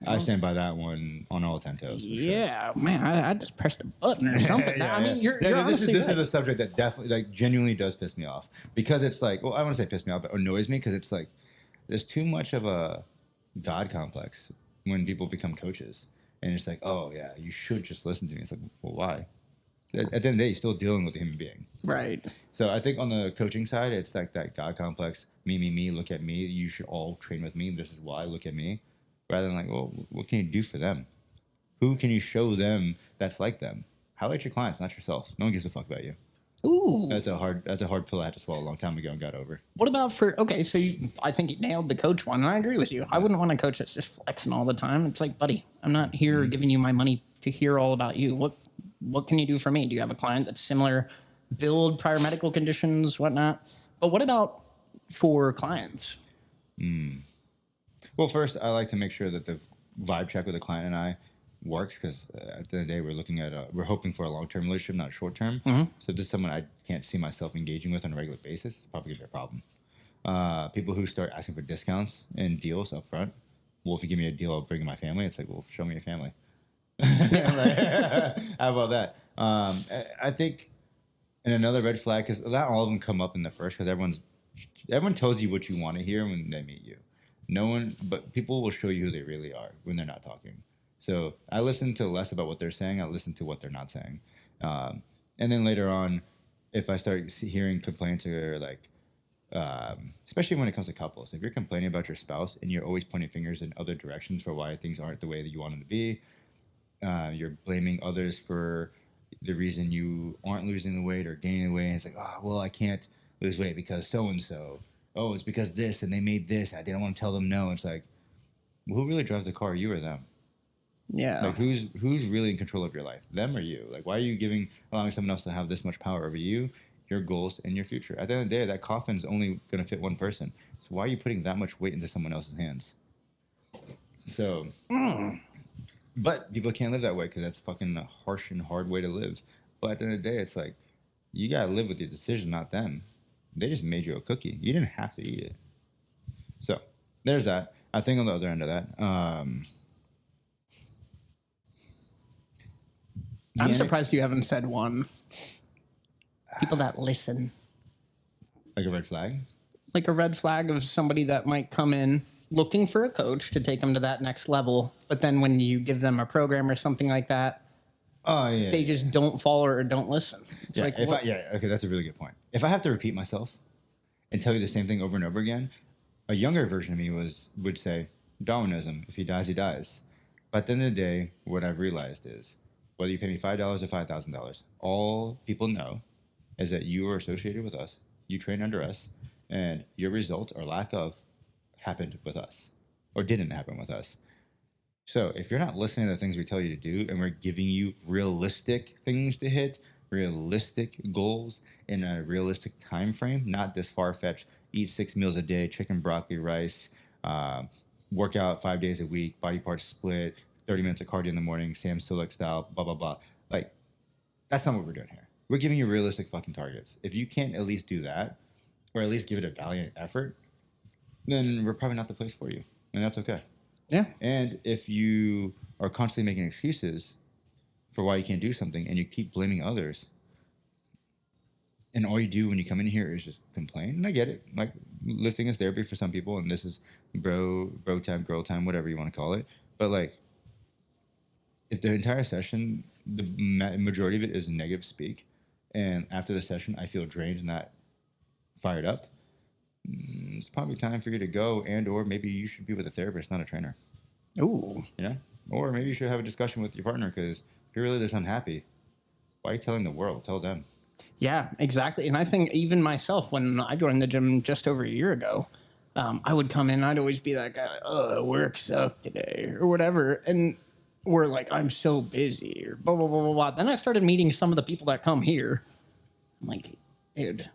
[SPEAKER 2] I stand by that one on all 10 toes for sure.
[SPEAKER 1] Yeah, man, I just pressed a button or something. I mean, you're
[SPEAKER 2] No,
[SPEAKER 1] honestly
[SPEAKER 2] this
[SPEAKER 1] right.
[SPEAKER 2] is a subject that definitely, like, genuinely does piss me off because it's like, well, I want to say piss me off, but annoys me because it's like there's too much of a God complex when people become coaches, and it's like, oh yeah, you should just listen to me. It's like, well, why? At the end of the day, you're still dealing with a human being.
[SPEAKER 1] Right.
[SPEAKER 2] So I think on the coaching side, it's like that God complex, me, look at me. You should all train with me. This is why, look at me. Rather than like, well, what can you do for them? Who can you show them that's like them? Highlight your clients, not yourself. No one gives a fuck about you.
[SPEAKER 1] Ooh.
[SPEAKER 2] That's a hard pill I had to swallow a long time ago and got over.
[SPEAKER 1] What about okay, so I think you nailed the coach one, and I agree with you. I wouldn't want a coach that's just flexing all the time. It's like, buddy, I'm not here giving you my money to hear all about you. What can you do for me? Do you have a client that's similar build, prior medical conditions, whatnot? But what about for clients?
[SPEAKER 2] Well, first, I like to make sure that the vibe check with the client and I works because at the end of the day, we're hoping for a long-term relationship, not short-term. So this is someone I can't see myself engaging with on a regular basis. It's probably gonna be a problem. People who start asking for discounts and deals up front. Well, if you give me a deal, I'll bring in my family. It's like, well, show me your family. How about that? I think, and another red flag, because not all of them come up in the first, because everyone tells you what you want to hear when they meet you. No one, but people will show you who they really are when they're not talking. So I listen to less about what they're saying. I listen to what they're not saying. And then later on, if I start hearing complaints or like, especially when it comes to couples, if you're complaining about your spouse and you're always pointing fingers in other directions for why things aren't the way that you want them to be, you're blaming others for the reason you aren't losing the weight or gaining the weight. And it's like, oh, well, I can't lose weight because so-and-so. Oh, it's because this and they made this. I didn't want to tell them no. It's like, well, who really drives the car, you or them?
[SPEAKER 1] Yeah.
[SPEAKER 2] Like, who's really in control of your life, them or you? Like, why are you allowing someone else to have this much power over you, your goals, and your future? At the end of the day, that coffin's only going to fit one person. So why are you putting that much weight into someone else's hands? So, but people can't live that way because that's fucking a harsh and hard way to live. But at the end of the day, it's like, you got to live with your decision, not them. They just made you a cookie. You didn't have to eat it. So there's that. I think on the other end of that,
[SPEAKER 1] I'm surprised you haven't said one. People that listen.
[SPEAKER 2] Like a red flag?
[SPEAKER 1] Like a red flag of somebody that might come in looking for a coach to take them to that next level. But then when you give them a program or something like that, they just don't follow or don't listen. It's like,
[SPEAKER 2] okay, that's a really good point. If I have to repeat myself and tell you the same thing over and over again, a younger version of me would say, Darwinism, if he dies, he dies. But at the end of the day, what I've realized is, whether you pay me $5 or $5,000, all people know is that you are associated with us, you train under us, and your result or lack of happened with us or didn't happen with us. So if you're not listening to the things we tell you to do and we're giving you realistic things to hit, realistic goals in a realistic time frame, not this far-fetched, eat 6 meals a day, chicken, broccoli, rice, work out 5 days a week, body parts split, 30 minutes of cardio in the morning, Sam Sulek style, blah, blah, blah. Like, that's not what we're doing here. We're giving you realistic fucking targets. If you can't at least do that, or at least give it a valiant effort, then we're probably not the place for you. And that's okay.
[SPEAKER 1] Yeah.
[SPEAKER 2] And if you are constantly making excuses for why you can't do something and you keep blaming others, and all you do when you come in here is just complain, and I get it. Like, lifting is therapy for some people, and this is bro time, girl time, whatever you want to call it. But like, if the entire session, the majority of it is negative speak, and after the session I feel drained and not fired up, it's probably time for you to go, and or maybe you should be with a therapist, not a trainer.
[SPEAKER 1] Ooh.
[SPEAKER 2] You know? Or maybe you should have a discussion with your partner, because if you're really this unhappy, why are you telling the world? Tell them.
[SPEAKER 1] Yeah, exactly. And I think even myself, when I joined the gym just over a year ago, I would come in, I'd always be like, work sucked today or whatever. And we're like, I'm so busy or blah, blah, blah, blah, blah. Then I started meeting some of the people that come here. I'm like, dude,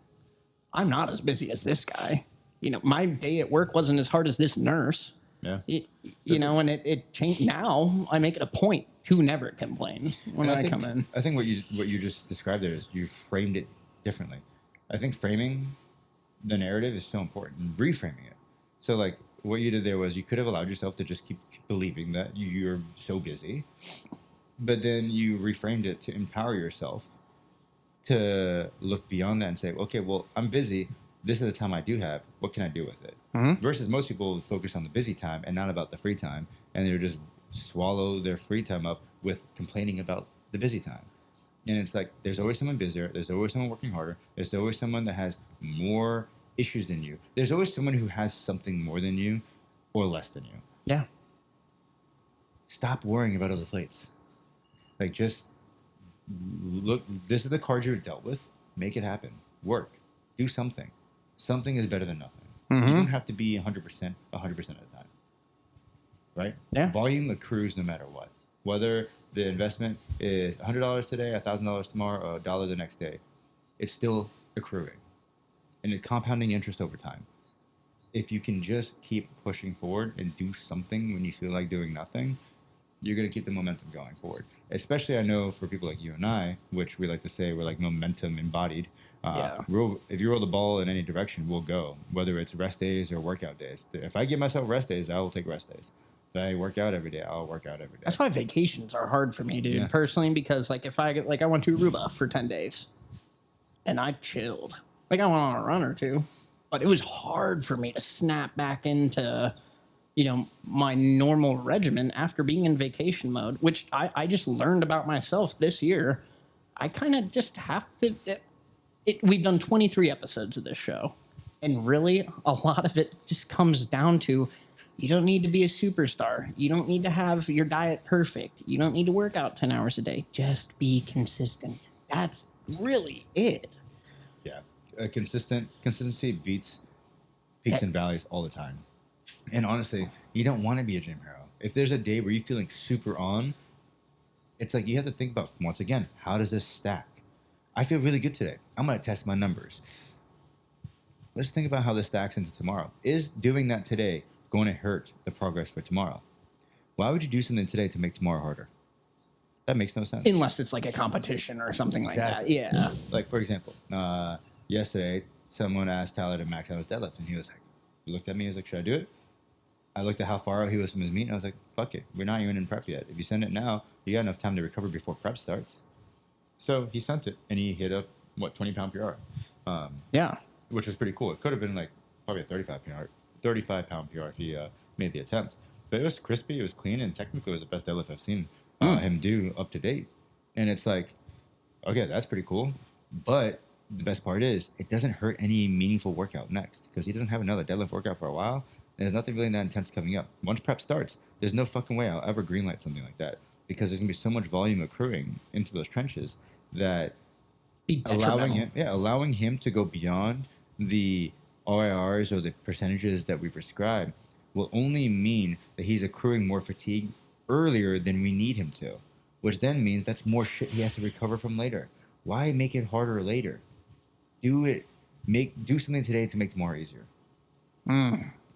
[SPEAKER 1] I'm not as busy as this guy. You know, my day at work wasn't as hard as this nurse.
[SPEAKER 2] Yeah.
[SPEAKER 1] You know, and it changed. Now I make it a point to never complain when I come in.
[SPEAKER 2] I think what you just described there is you framed it differently. I think framing the narrative is so important, reframing it. So like, what you did there was you could have allowed yourself to just keep believing that you're so busy, but then you reframed it to empower yourself to look beyond that and say, okay, well, I'm busy. This is the time I do have. What can I do with it?
[SPEAKER 1] Mm-hmm.
[SPEAKER 2] Versus most people focus on the busy time and not about the free time, and they just swallow their free time up with complaining about the busy time. And it's like there's always someone busier. There's always someone working harder. There's always someone that has more issues than you. There's always someone who has something more than you or less than you.
[SPEAKER 1] Yeah.
[SPEAKER 2] Stop worrying about other plates. Like, just look, this is the card you're dealt with. Make it happen. Work. Do something. Something is better than nothing.
[SPEAKER 1] Mm-hmm.
[SPEAKER 2] You don't have to be 100% 100% of the time. Right?
[SPEAKER 1] Yeah.
[SPEAKER 2] Volume accrues no matter what. Whether the investment is $100 today, $1,000 tomorrow, or $1 the next day, it's still accruing. And it's compounding interest over time. If you can just keep pushing forward and do something when you feel like doing nothing, you're going to keep the momentum going forward. Especially, I know for people like you and I, which we like to say we're like momentum embodied. If you roll the ball in any direction, we'll go, whether it's rest days or workout days. If I give myself rest days, I will take rest days. If I work out every day, I'll work out every day.
[SPEAKER 1] That's why vacations are hard for me, dude, personally, because like if I get, like I went to Aruba for 10 days and I chilled. Like I went on a run or two, but it was hard for me to snap back into, my normal regimen after being in vacation mode, which I just learned about myself this year. I kind of just have to, we've done 23 episodes of this show, and really a lot of it just comes down to, you don't need to be a superstar. You don't need to have your diet perfect. You don't need to work out 10 hours a day. Just be consistent. That's really it.
[SPEAKER 2] Yeah. Consistency beats peaks and valleys all the time. And honestly, you don't want to be a gym hero. If there's a day where you're feeling super on, it's like you have to think about, once again, how does this stack? I feel really good today. I'm going to test my numbers. Let's think about how this stacks into tomorrow. Is doing that today going to hurt the progress for tomorrow? Why would you do something today to make tomorrow harder? That makes no sense.
[SPEAKER 1] Unless it's like a competition or something like that. Yeah.
[SPEAKER 2] Like, for example, yesterday, someone asked Tyler to max out his deadlift, and he was like, he looked at me, he was like, should I do it? I looked at how far out he was from his meet, and I was like, fuck it. We're not even in prep yet. If you send it now, you got enough time to recover before prep starts. So he sent it, and he hit a, 20-pound PR.
[SPEAKER 1] Yeah.
[SPEAKER 2] Which was pretty cool. It could have been like probably a 35-pound PR if he made the attempt. But it was crispy, it was clean, and technically it was the best deadlift I've seen him do up to date. And it's like, okay, that's pretty cool. But the best part is it doesn't hurt any meaningful workout next, because he doesn't have another deadlift workout for a while. And there's nothing really that intense coming up. Once prep starts, there's no fucking way I'll ever greenlight something like that, because there's gonna be so much volume accruing into those trenches that allowing him to go beyond the OIRs or the percentages that we prescribe will only mean that he's accruing more fatigue earlier than we need him to, which then means that's more shit he has to recover from later. Why make it harder later? Do something today to make tomorrow easier.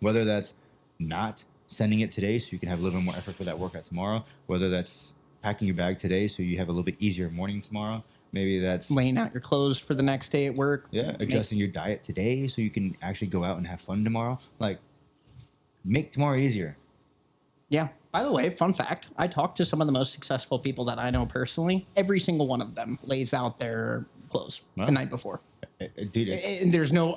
[SPEAKER 2] Whether that's not sending it today so you can have a little bit more effort for that workout tomorrow, whether that's packing your bag today so you have a little bit easier morning tomorrow. Maybe that's
[SPEAKER 1] laying out your clothes for the next day at work.
[SPEAKER 2] Yeah, adjusting your diet today so you can actually go out and have fun tomorrow. Like, make tomorrow easier.
[SPEAKER 1] Yeah. By the way, fun fact, I talked to some of the most successful people that I know personally. Every single one of them lays out their clothes the night before.
[SPEAKER 2] Dude,
[SPEAKER 1] and there's no...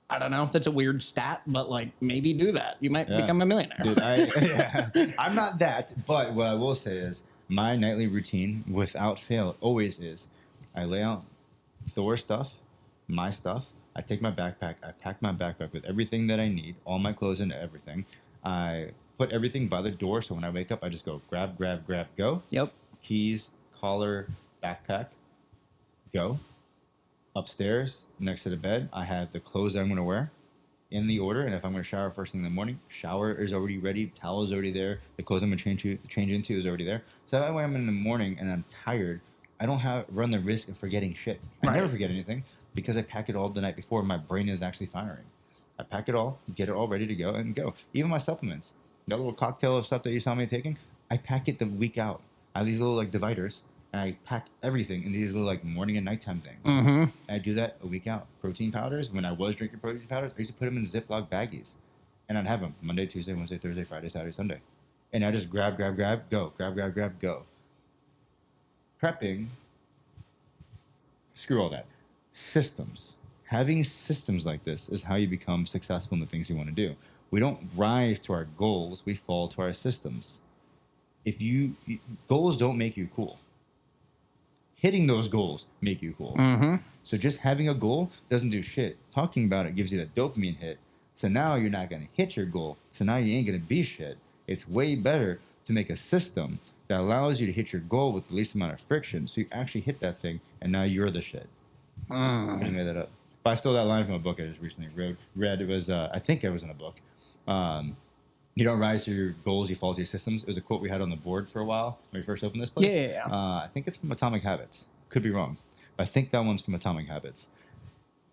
[SPEAKER 1] I don't know. That's a weird stat, but like maybe do that. You might become a millionaire.
[SPEAKER 2] Dude, I'm not that, but what I will say is my nightly routine, without fail, always is I lay out Thor's stuff, my stuff. I take my backpack. I pack my backpack with everything that I need, all my clothes and everything. I put everything by the door, so when I wake up, I just go grab, go.
[SPEAKER 1] Yep.
[SPEAKER 2] Keys, collar, backpack, go. Upstairs, next to the bed, I have the clothes that I'm going to wear in the order. And if I'm going to shower first thing in the morning, shower is already ready. Towel is already there. The clothes I'm going to change into is already there. So that way I'm in the morning and I'm tired, I don't run the risk of forgetting shit. I never forget anything because I pack it all the night before. My brain is actually firing. I pack it all, get it all ready to go and go. Even my supplements, that little cocktail of stuff that you saw me taking, I pack it the week out. I have these little like dividers. And I pack everything in these little like morning and nighttime things.
[SPEAKER 1] Mm-hmm.
[SPEAKER 2] And I do that a week out. Protein powders, when I was drinking protein powders, I used to put them in Ziploc baggies. and I'd have them Monday, Tuesday, Wednesday, Thursday, Friday, Saturday, Sunday, and I just grab, go, grab, go. Prepping, screw all that. Systems. Having systems like this is how you become successful in the things you want to do. We don't rise to our goals; we fall to our systems. If goals don't make you cool. Hitting those goals make you cool.
[SPEAKER 1] Mm-hmm.
[SPEAKER 2] So just having a goal doesn't do shit. Talking about it gives you that dopamine hit. So now you're not going to hit your goal. So now you ain't going to be shit. It's way better to make a system that allows you to hit your goal with the least amount of friction. So you actually hit that thing, and now you're the shit. I made that up. But I stole that line from a book I just recently read. It was, I think it was in a book. You don't rise to your goals, you fall to your systems. It was a quote we had on the board for a while when we first opened this place.
[SPEAKER 1] Yeah.
[SPEAKER 2] I think it's from Atomic Habits. Could be wrong. But I think that one's from Atomic Habits.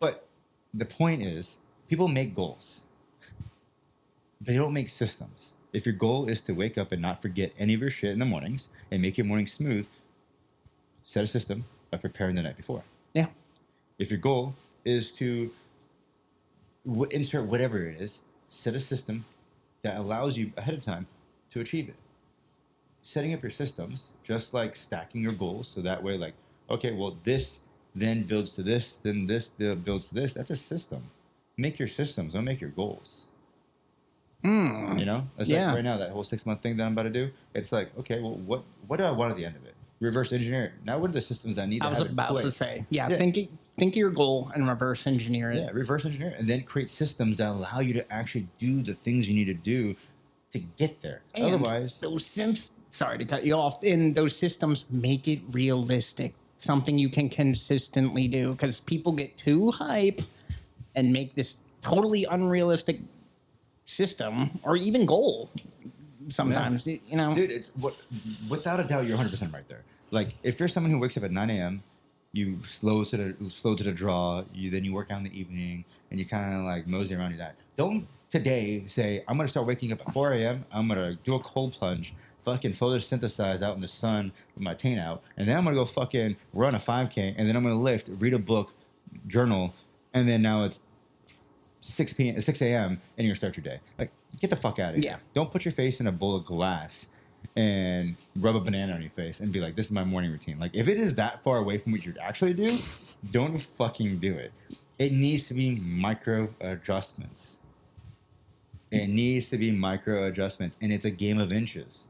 [SPEAKER 2] But the point is, people make goals. They don't make systems. If your goal is to wake up and not forget any of your shit in the mornings and make your morning smooth, set a system by preparing the night before.
[SPEAKER 1] Yeah.
[SPEAKER 2] If your goal is to insert whatever it is, set a system that allows you ahead of time to achieve it. Setting up your systems, just like stacking your goals, so that way, like, okay, well, this then builds to this, then this builds to this. That's a system. Make your systems, don't make your goals. You know? It's like right now, that whole 6-month thing that I'm about to do, it's like, okay, well, what do I want at the end of it? Reverse engineer it. Now, what are the systems I need to have in place?
[SPEAKER 1] I was about to say, think of your goal and reverse engineer it.
[SPEAKER 2] Yeah, reverse engineer it. And then create systems that allow you to actually do the things you need to do to get there.
[SPEAKER 1] And
[SPEAKER 2] otherwise,
[SPEAKER 1] sorry to cut you off. And those systems make it realistic, something you can consistently do. Because people get too hype and make this totally unrealistic system or even goal. Sometimes, you know,
[SPEAKER 2] dude, it's without a doubt, you're 100% right there. Like, if you're someone who wakes up at 9 a.m., you slow to the draw, then you work out in the evening, and you kind of like mosey around your diet. Don't today say, I'm gonna start waking up at 4 a.m. I'm gonna do a cold plunge, fucking photosynthesize out in the sun with my taint out, and then I'm gonna go fucking run a 5K, and then I'm gonna lift, read a book, journal, and then now it's 6 a.m. and you're gonna start your day. Like, get the fuck out of here.
[SPEAKER 1] Yeah.
[SPEAKER 2] Don't put your face in a bowl of glass and rub a banana on your face and be like, this is my morning routine. Like, if it is that far away from what you actually do, don't fucking do it. It needs to be micro adjustments. It needs to be micro adjustments, and it's a game of inches.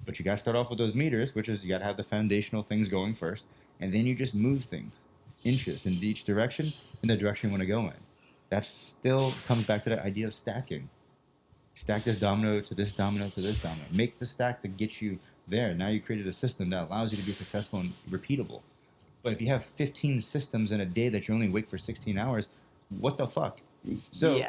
[SPEAKER 2] But you got to start off with those meters, which is you got to have the foundational things going first, and then you just move things inches in each direction in the direction you want to go in. That still comes back to that idea of stacking. Stack this domino to this domino to this domino. Make the stack to get you there. Now you created a system that allows you to be successful and repeatable. But if you have 15 systems in a day that you only wake for 16 hours, what the fuck? So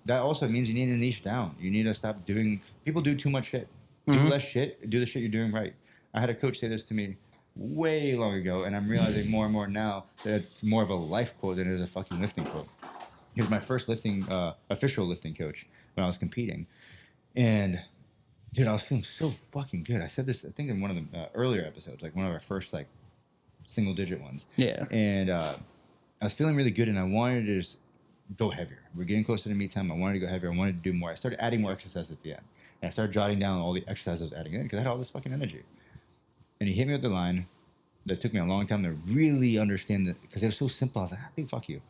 [SPEAKER 2] that also means you need to niche down. You need to stop doing... People do too much shit. Do less shit. Do the shit you're doing right. I had a coach say this to me way long ago, and I'm realizing more and more now that it's more of a life quote than it is a fucking lifting quote. He was my first official lifting coach when I was competing. And, dude, I was feeling so fucking good. I said this, I think, in one of the earlier episodes, like one of our first, like, single-digit ones.
[SPEAKER 1] Yeah.
[SPEAKER 2] And I was feeling really good, and I wanted to just go heavier. We're getting closer to meet time. I wanted to go heavier. I wanted to do more. I started adding more exercises at the end. And I started jotting down all the exercises I was adding in because I had all this fucking energy. And he hit me with the line that took me a long time to really understand it because it was so simple. I was like, dude, fuck you.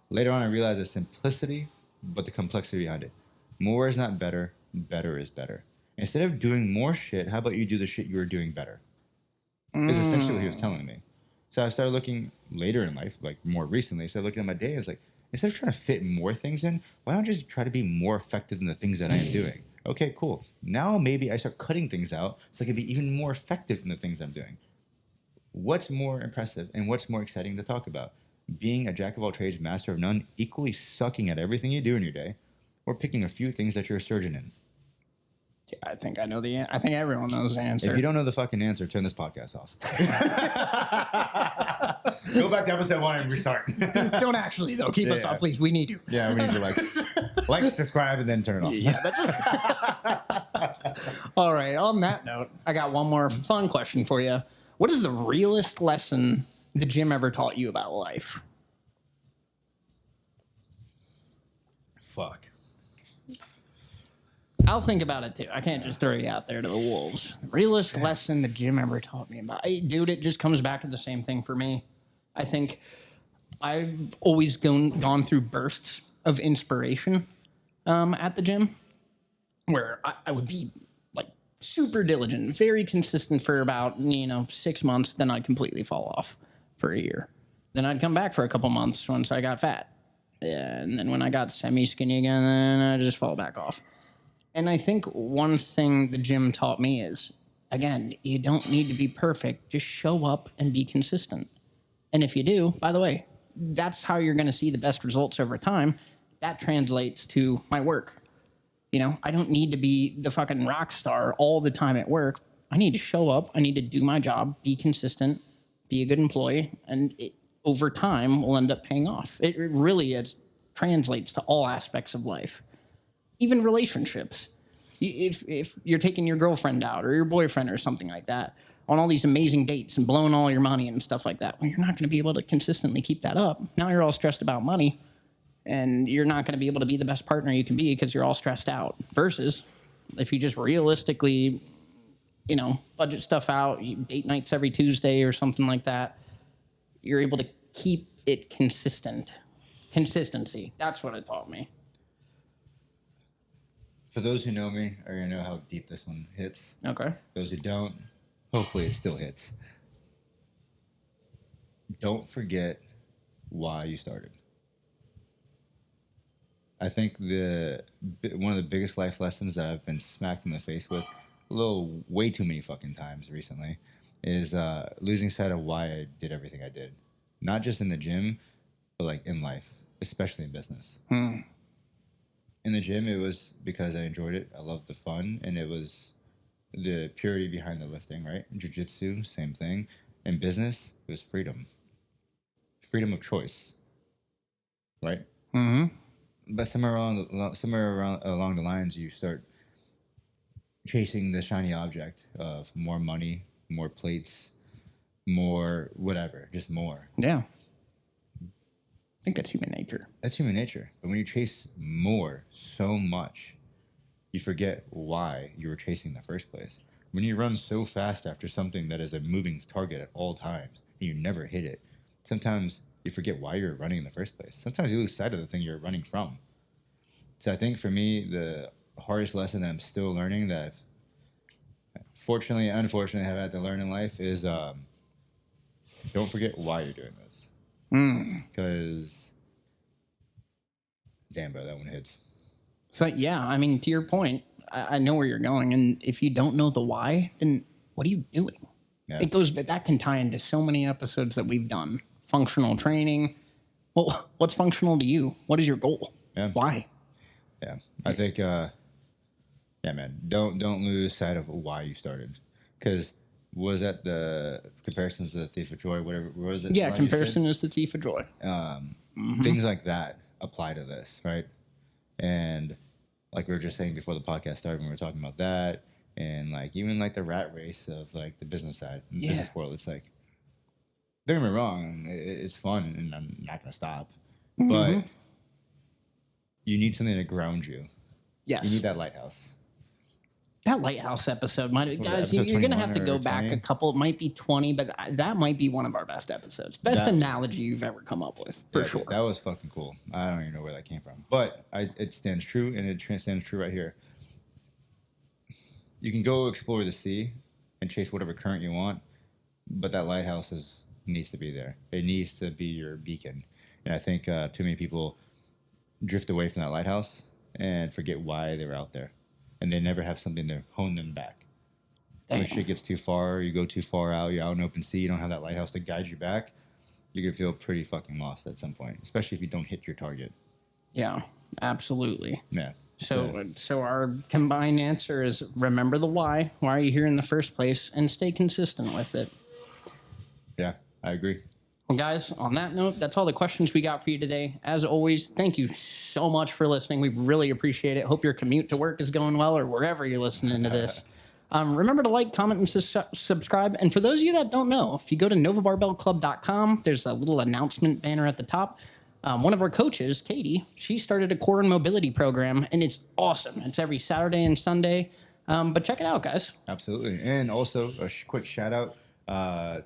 [SPEAKER 2] Later on, I realized the simplicity, but the complexity behind it. More is not better. Better is better. Instead of doing more shit, how about you do the shit you were doing better? It's essentially what he was telling me. So I started looking later in life, like more recently, started looking at my day and I was like, instead of trying to fit more things in, why don't I just try to be more effective in the things that I am doing? Okay, cool. Now maybe I start cutting things out so I can be even more effective in the things I'm doing. What's more impressive and what's more exciting to talk about? Being a jack of all trades, master of none, equally sucking at everything you do in your day, or picking a few things that you're a surgeon in?
[SPEAKER 1] Yeah, I think I know the answer. I think everyone knows the answer.
[SPEAKER 2] If you don't know the fucking answer, turn this podcast off. Go back to episode 1 and restart.
[SPEAKER 1] Don't actually, though. Keep us up, please. We need you.
[SPEAKER 2] Yeah, we need your likes. Like, subscribe, and then turn it off.
[SPEAKER 1] Yeah, that's all right. On that note, I got one more fun question for you. What is the realest lesson the gym ever taught you about life?
[SPEAKER 2] Fuck.
[SPEAKER 1] I'll think about it too. I can't just throw you out there to the wolves. Realest lesson the gym ever taught me about, dude. It just comes back to the same thing for me. I think I've always gone through bursts of inspiration at the gym, where I would be like super diligent, very consistent for about 6 months. Then I'd completely fall off for a year. Then I'd come back for a couple months once I got fat. Yeah, and then when I got semi-skinny again, then I just fall back off. And I think one thing the gym taught me is, again, you don't need to be perfect. Just show up and be consistent. And if you do, by the way, that's how you're going to see the best results over time. That translates to my work. I don't need to be the fucking rock star all the time at work. I need to show up. I need to do my job, be consistent, be a good employee, and over time will end up paying off. It really translates to all aspects of life, even relationships. If you're taking your girlfriend out or your boyfriend or something like that on all these amazing dates and blowing all your money and stuff like that, well, you're not going to be able to consistently keep that up. Now you're all stressed about money, and you're not going to be able to be the best partner you can be because you're all stressed out. Versus if you just realistically, budget stuff out, you date nights every Tuesday or something like that, you're able to keep it consistent. Consistency. That's what it taught me.
[SPEAKER 2] For those who know me are going to know how deep this one hits.
[SPEAKER 1] Okay.
[SPEAKER 2] Those who don't, hopefully it still hits. Don't forget why you started. I think one of the biggest life lessons that I've been smacked in the face with way too many fucking times recently is losing sight of why I did everything I did. Not just in the gym, but like in life, especially in business. In the gym, it was because I enjoyed it. I loved the fun, and it was the purity behind the lifting, right? Jiu-jitsu, same thing. In business, it was freedom. Freedom of choice, right?
[SPEAKER 1] Mm-hmm.
[SPEAKER 2] But somewhere along the lines, you start chasing the shiny object of more money, more plates, more whatever, just more.
[SPEAKER 1] Yeah. I think that's human nature.
[SPEAKER 2] That's human nature. But when you chase more so much, you forget why you were chasing in the first place. When you run so fast after something that is a moving target at all times, and you never hit it, sometimes you forget why you're running in the first place. Sometimes you lose sight of the thing you're running from. So I think for me, the hardest lesson that I'm still learning, that I've fortunately and unfortunately have had to learn in life, is don't forget why you're doing this. Because, damn, bro, that one hits.
[SPEAKER 1] So, yeah, I mean, to your point, I know where you're going. And if you don't know the why, then what are you doing? Yeah. That can tie into so many episodes that we've done. Functional training. Well, what's functional to you? What is your goal?
[SPEAKER 2] Yeah.
[SPEAKER 1] Why?
[SPEAKER 2] Yeah, I think, man, don't lose sight of why you started. Because was that the comparisons to the thief of joy, whatever was it?
[SPEAKER 1] Yeah, comparison is the thief of joy.
[SPEAKER 2] Things like that apply to this, right? And like we were just saying before the podcast started, when we were talking about that, and like even like the rat race of like the business side, the business world, it's like, don't get me wrong, it's fun, and I'm not gonna stop, but you need something to ground you.
[SPEAKER 1] Yes,
[SPEAKER 2] you need that lighthouse.
[SPEAKER 1] That lighthouse episode guys, you're going to have to go back 20? A couple. It might be 20, but that might be one of our best episodes. Best analogy you've ever come up with, for sure.
[SPEAKER 2] That was fucking cool. I don't even know where that came from. But it stands true, and it stands true right here. You can go explore the sea and chase whatever current you want, but that lighthouse needs to be there. It needs to be your beacon. And I think too many people drift away from that lighthouse and forget why they were out there. And they never have something to hone them back. When shit gets too far, you go too far out, you're out in open sea, you don't have that lighthouse to guide you back, you're going to feel pretty fucking lost at some point, especially if you don't hit your target.
[SPEAKER 1] Yeah, absolutely.
[SPEAKER 2] Yeah.
[SPEAKER 1] So our combined answer is remember the why. Why are you here in the first place? And stay consistent with it.
[SPEAKER 2] Yeah, I agree.
[SPEAKER 1] Well, guys, on that note, that's all the questions we got for you today. As always, thank you so much for listening. We really appreciate it. Hope your commute to work is going well or wherever you're listening to this. Remember to like, comment, and subscribe. And for those of you that don't know, if you go to novabarbellclub.com, there's a little announcement banner at the top. One of our coaches, Katie, she started a core and mobility program, and it's awesome. It's every Saturday and Sunday. But check it out, guys.
[SPEAKER 2] Absolutely. And also a quick shout out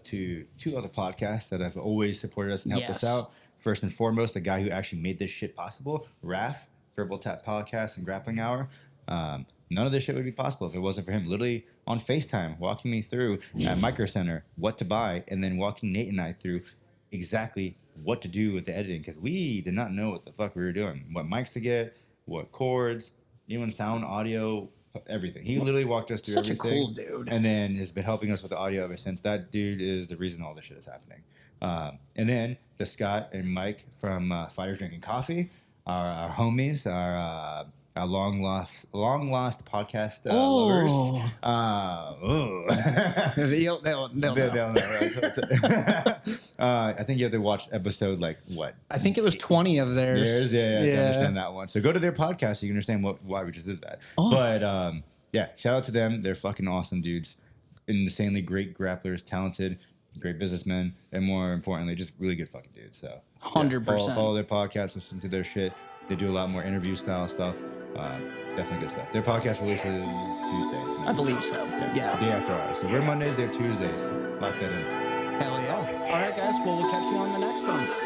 [SPEAKER 2] to two other podcasts that have always supported us and helped us out. First and foremost, the guy who actually made this shit possible, Raph, Verbal Tap Podcast and Grappling Hour. None of this shit would be possible if it wasn't for him. Literally on FaceTime, walking me through at Micro Center what to buy, and then walking Nate and I through exactly what to do with the editing, because we did not know what the fuck we were doing, what mics to get, what chords, even sound, audio, everything. He literally walked us through
[SPEAKER 1] Such
[SPEAKER 2] everything.
[SPEAKER 1] a cool dude.
[SPEAKER 2] And then has been helping us with the audio ever since. That dude is the reason all this shit is happening. And then the Scott and Mike from Fighters Drinking Coffee, our homies, our long lost podcast lovers.
[SPEAKER 1] They'll know.
[SPEAKER 2] I think you have to watch episode what?
[SPEAKER 1] I think it was 20 of theirs.
[SPEAKER 2] Yeah, to understand that one. So go to their podcast so you can understand why we just did that. Oh. But yeah, shout out to them. They're fucking awesome dudes, insanely great grapplers, talented, great businessmen, and more importantly, just really good fucking dudes. So
[SPEAKER 1] 100%.
[SPEAKER 2] Follow their podcast, listen to their shit. They do a lot more interview style stuff. Definitely good stuff. Their podcast releases Tuesday.
[SPEAKER 1] I believe so. Yeah.
[SPEAKER 2] Day after ours. So we're Mondays, they're Tuesdays. Lock that in.
[SPEAKER 1] Hell yeah. All right, guys. Well, we'll catch you on the next one.